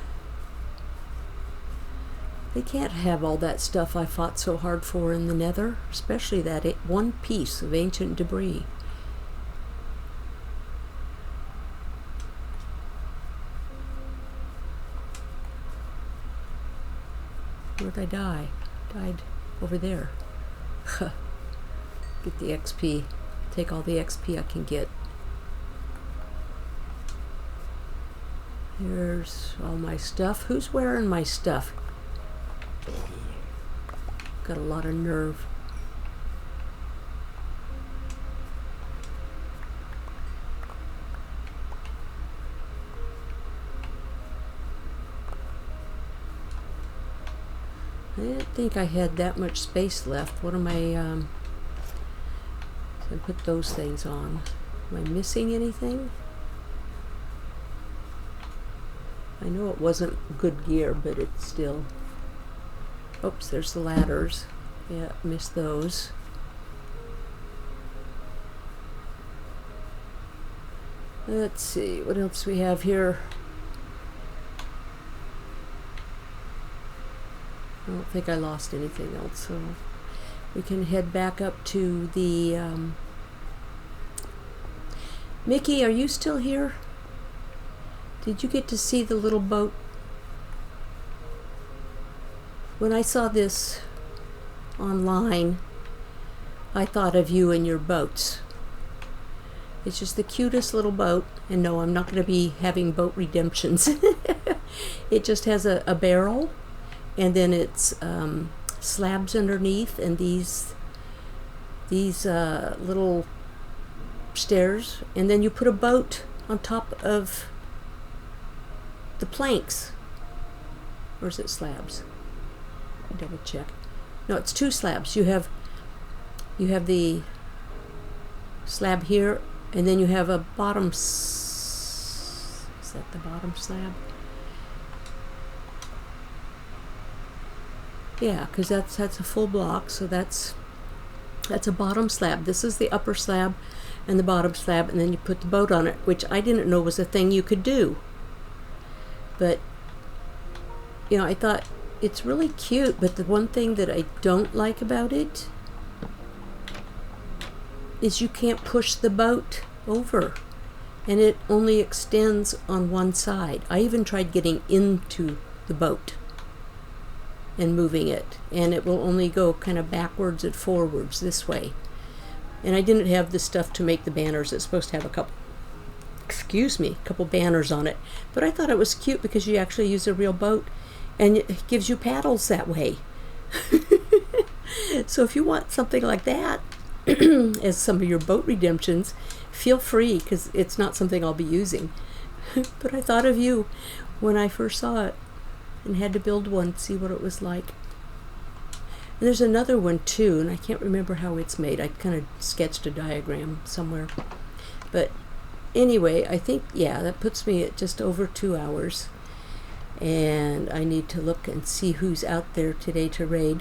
They can't have all that stuff I fought so hard for in the Nether, especially that one piece of ancient debris. Where'd I die? Died over there. Get the XP. Take all the XP I can get. Here's all my stuff. Who's wearing my stuff? Got a lot of nerve. I didn't think I had that much space left. What am I, so I put those things on. Am I missing anything? I know it wasn't good gear, but it's still... Oops, there's the ladders. Yeah, missed those. Let's see, what else we have here? I don't think I lost anything else, so we can head back up to the... Mickey, are you still here? Did you get to see the little boat? When I saw this online, I thought of you and your boats. It's just the cutest little boat, and no, I'm not going to be having boat redemptions. It just has a barrel, and then it's slabs underneath, and these little stairs, and then you put a boat on top of the planks. Or is it slabs? Double check. No, it's two slabs. You have the slab here, and then you have a bottom. Is that the bottom slab? Yeah, because that's a full block, so that's a bottom slab. This is the upper slab and the bottom slab, and then you put the boat on it, which I didn't know was a thing you could do. But you know, I thought it's really cute, but the one thing that I don't like about it is you can't push the boat over, and it only extends on one side. I even tried getting into the boat and moving it, and it will only go kind of backwards and forwards this way. And I didn't have the stuff to make the banners. It's supposed to have a couple banners on it, but I thought it was cute because you actually use a real boat, and it gives you paddles that way. So if you want something like that as some of your boat redemptions, feel free, because it's not something I'll be using. But I thought of you when I first saw it. and had to build one to see what it was like. And there's another one too, and I can't remember how it's made. I kind of sketched a diagram somewhere. But anyway, I think, yeah, that puts me at just over 2 hours. And I need to look and see who's out there today to raid.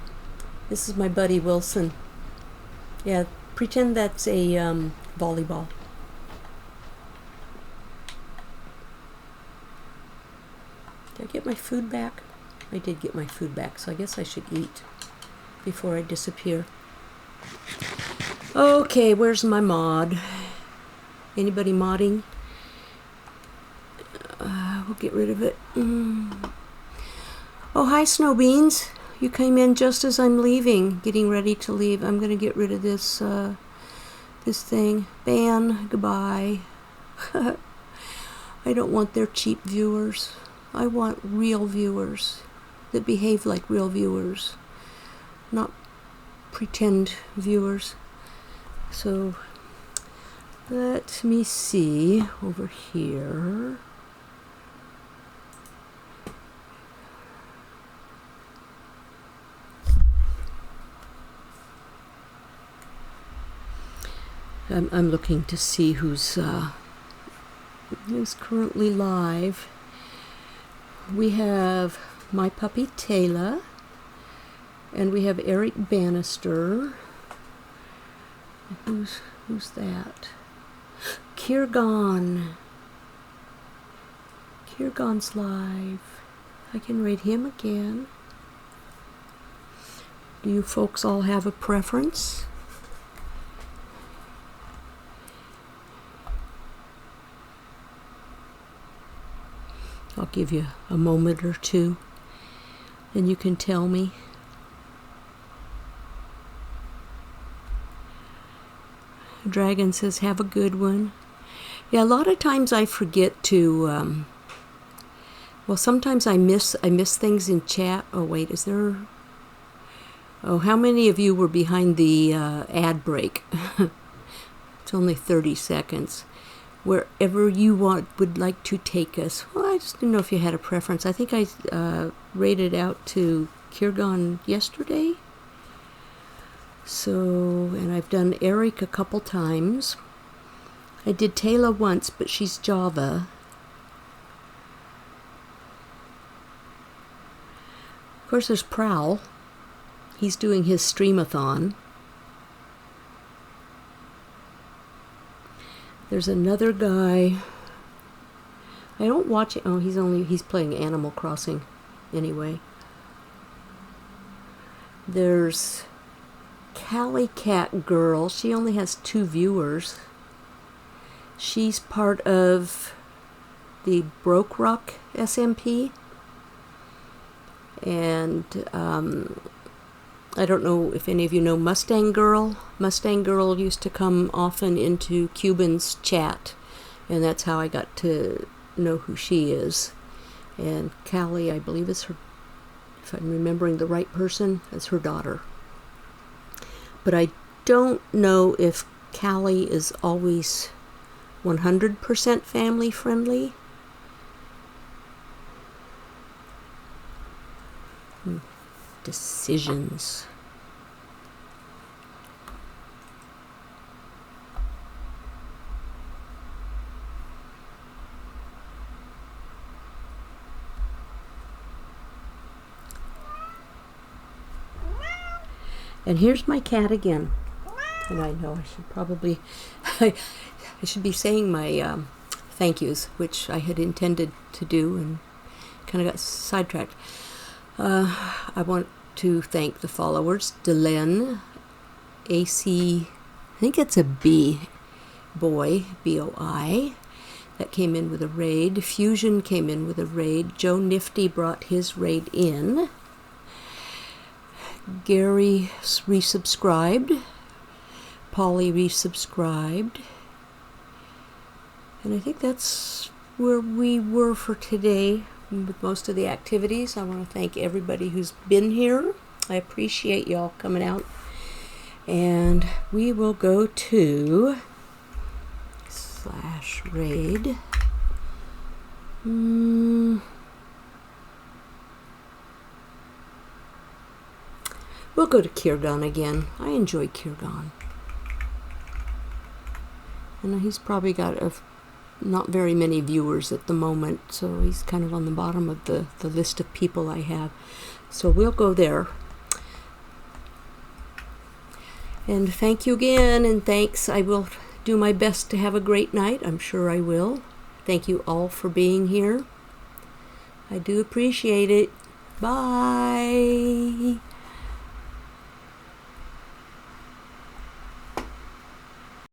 This is my buddy Wilson. Yeah, pretend that's a volleyball. Did I get my food back? I did get my food back, so I guess I should eat before I disappear. Okay, where's my mod? Anybody modding? We'll get rid of it. Oh, hi, Snow Beans. You came in just as I'm leaving, getting ready to leave. I'm going to get rid of this this thing. Ban. Goodbye. I don't want their cheap viewers. I want real viewers that behave like real viewers, not pretend viewers. So let me see over here. I'm looking to see who's currently live. We have my puppy Taylor, and we have Eric Bannister. Who's that? Kirgon. Kirgon's live. I can raid him again. Do you folks all have a preference? I'll give you a moment or two, and you can tell me. Dragon says, have a good one. Yeah, a lot of times I forget to, well, sometimes I miss things in chat. Oh, wait, is there... Oh, how many of you were behind the ad break? It's only 30 seconds. Wherever you would like to take us. Well, I just didn't know if you had a preference. I think I rated out to Kirgon yesterday. So, and I've done Eric a couple times. I did Taylor once, but she's Java. Of course, there's Prowl. He's doing his streamathon. There's another guy. I don't watch it. Oh, he's playing Animal Crossing anyway. There's Cali Cat Girl. She only has 2 viewers. She's part of the Broke Rock SMP. And I don't know if any of you know Mustang Girl. Mustang Girl used to come often into Cuban's chat, and that's how I got to know who she is. And Callie, I believe, is her, if I'm remembering the right person, is her daughter. But I don't know if Callie is always 100% family friendly. Decisions. And here's my cat again. And I know I should probably, I should be saying my thank yous, which I had intended to do and kind of got sidetracked. I want to thank the followers. Delenn, AC, I think it's a B, boy, B-O-I, that came in with a raid. Fusion came in with a raid. Joe Nifty brought his raid in. Gary resubscribed. Polly resubscribed. And I think that's where we were for today. With most of the activities, I want to thank everybody who's been here. I appreciate y'all coming out. And we will go to /raid. We'll go to Kirgon again. I enjoy Kirgon. And he's probably got not very many viewers at the moment, so he's kind of on the bottom of the list of people I have. So we'll go there. And thank you again, and thanks. I will do my best to have a great night. I'm sure I will. Thank you all for being here. I do appreciate it. Bye.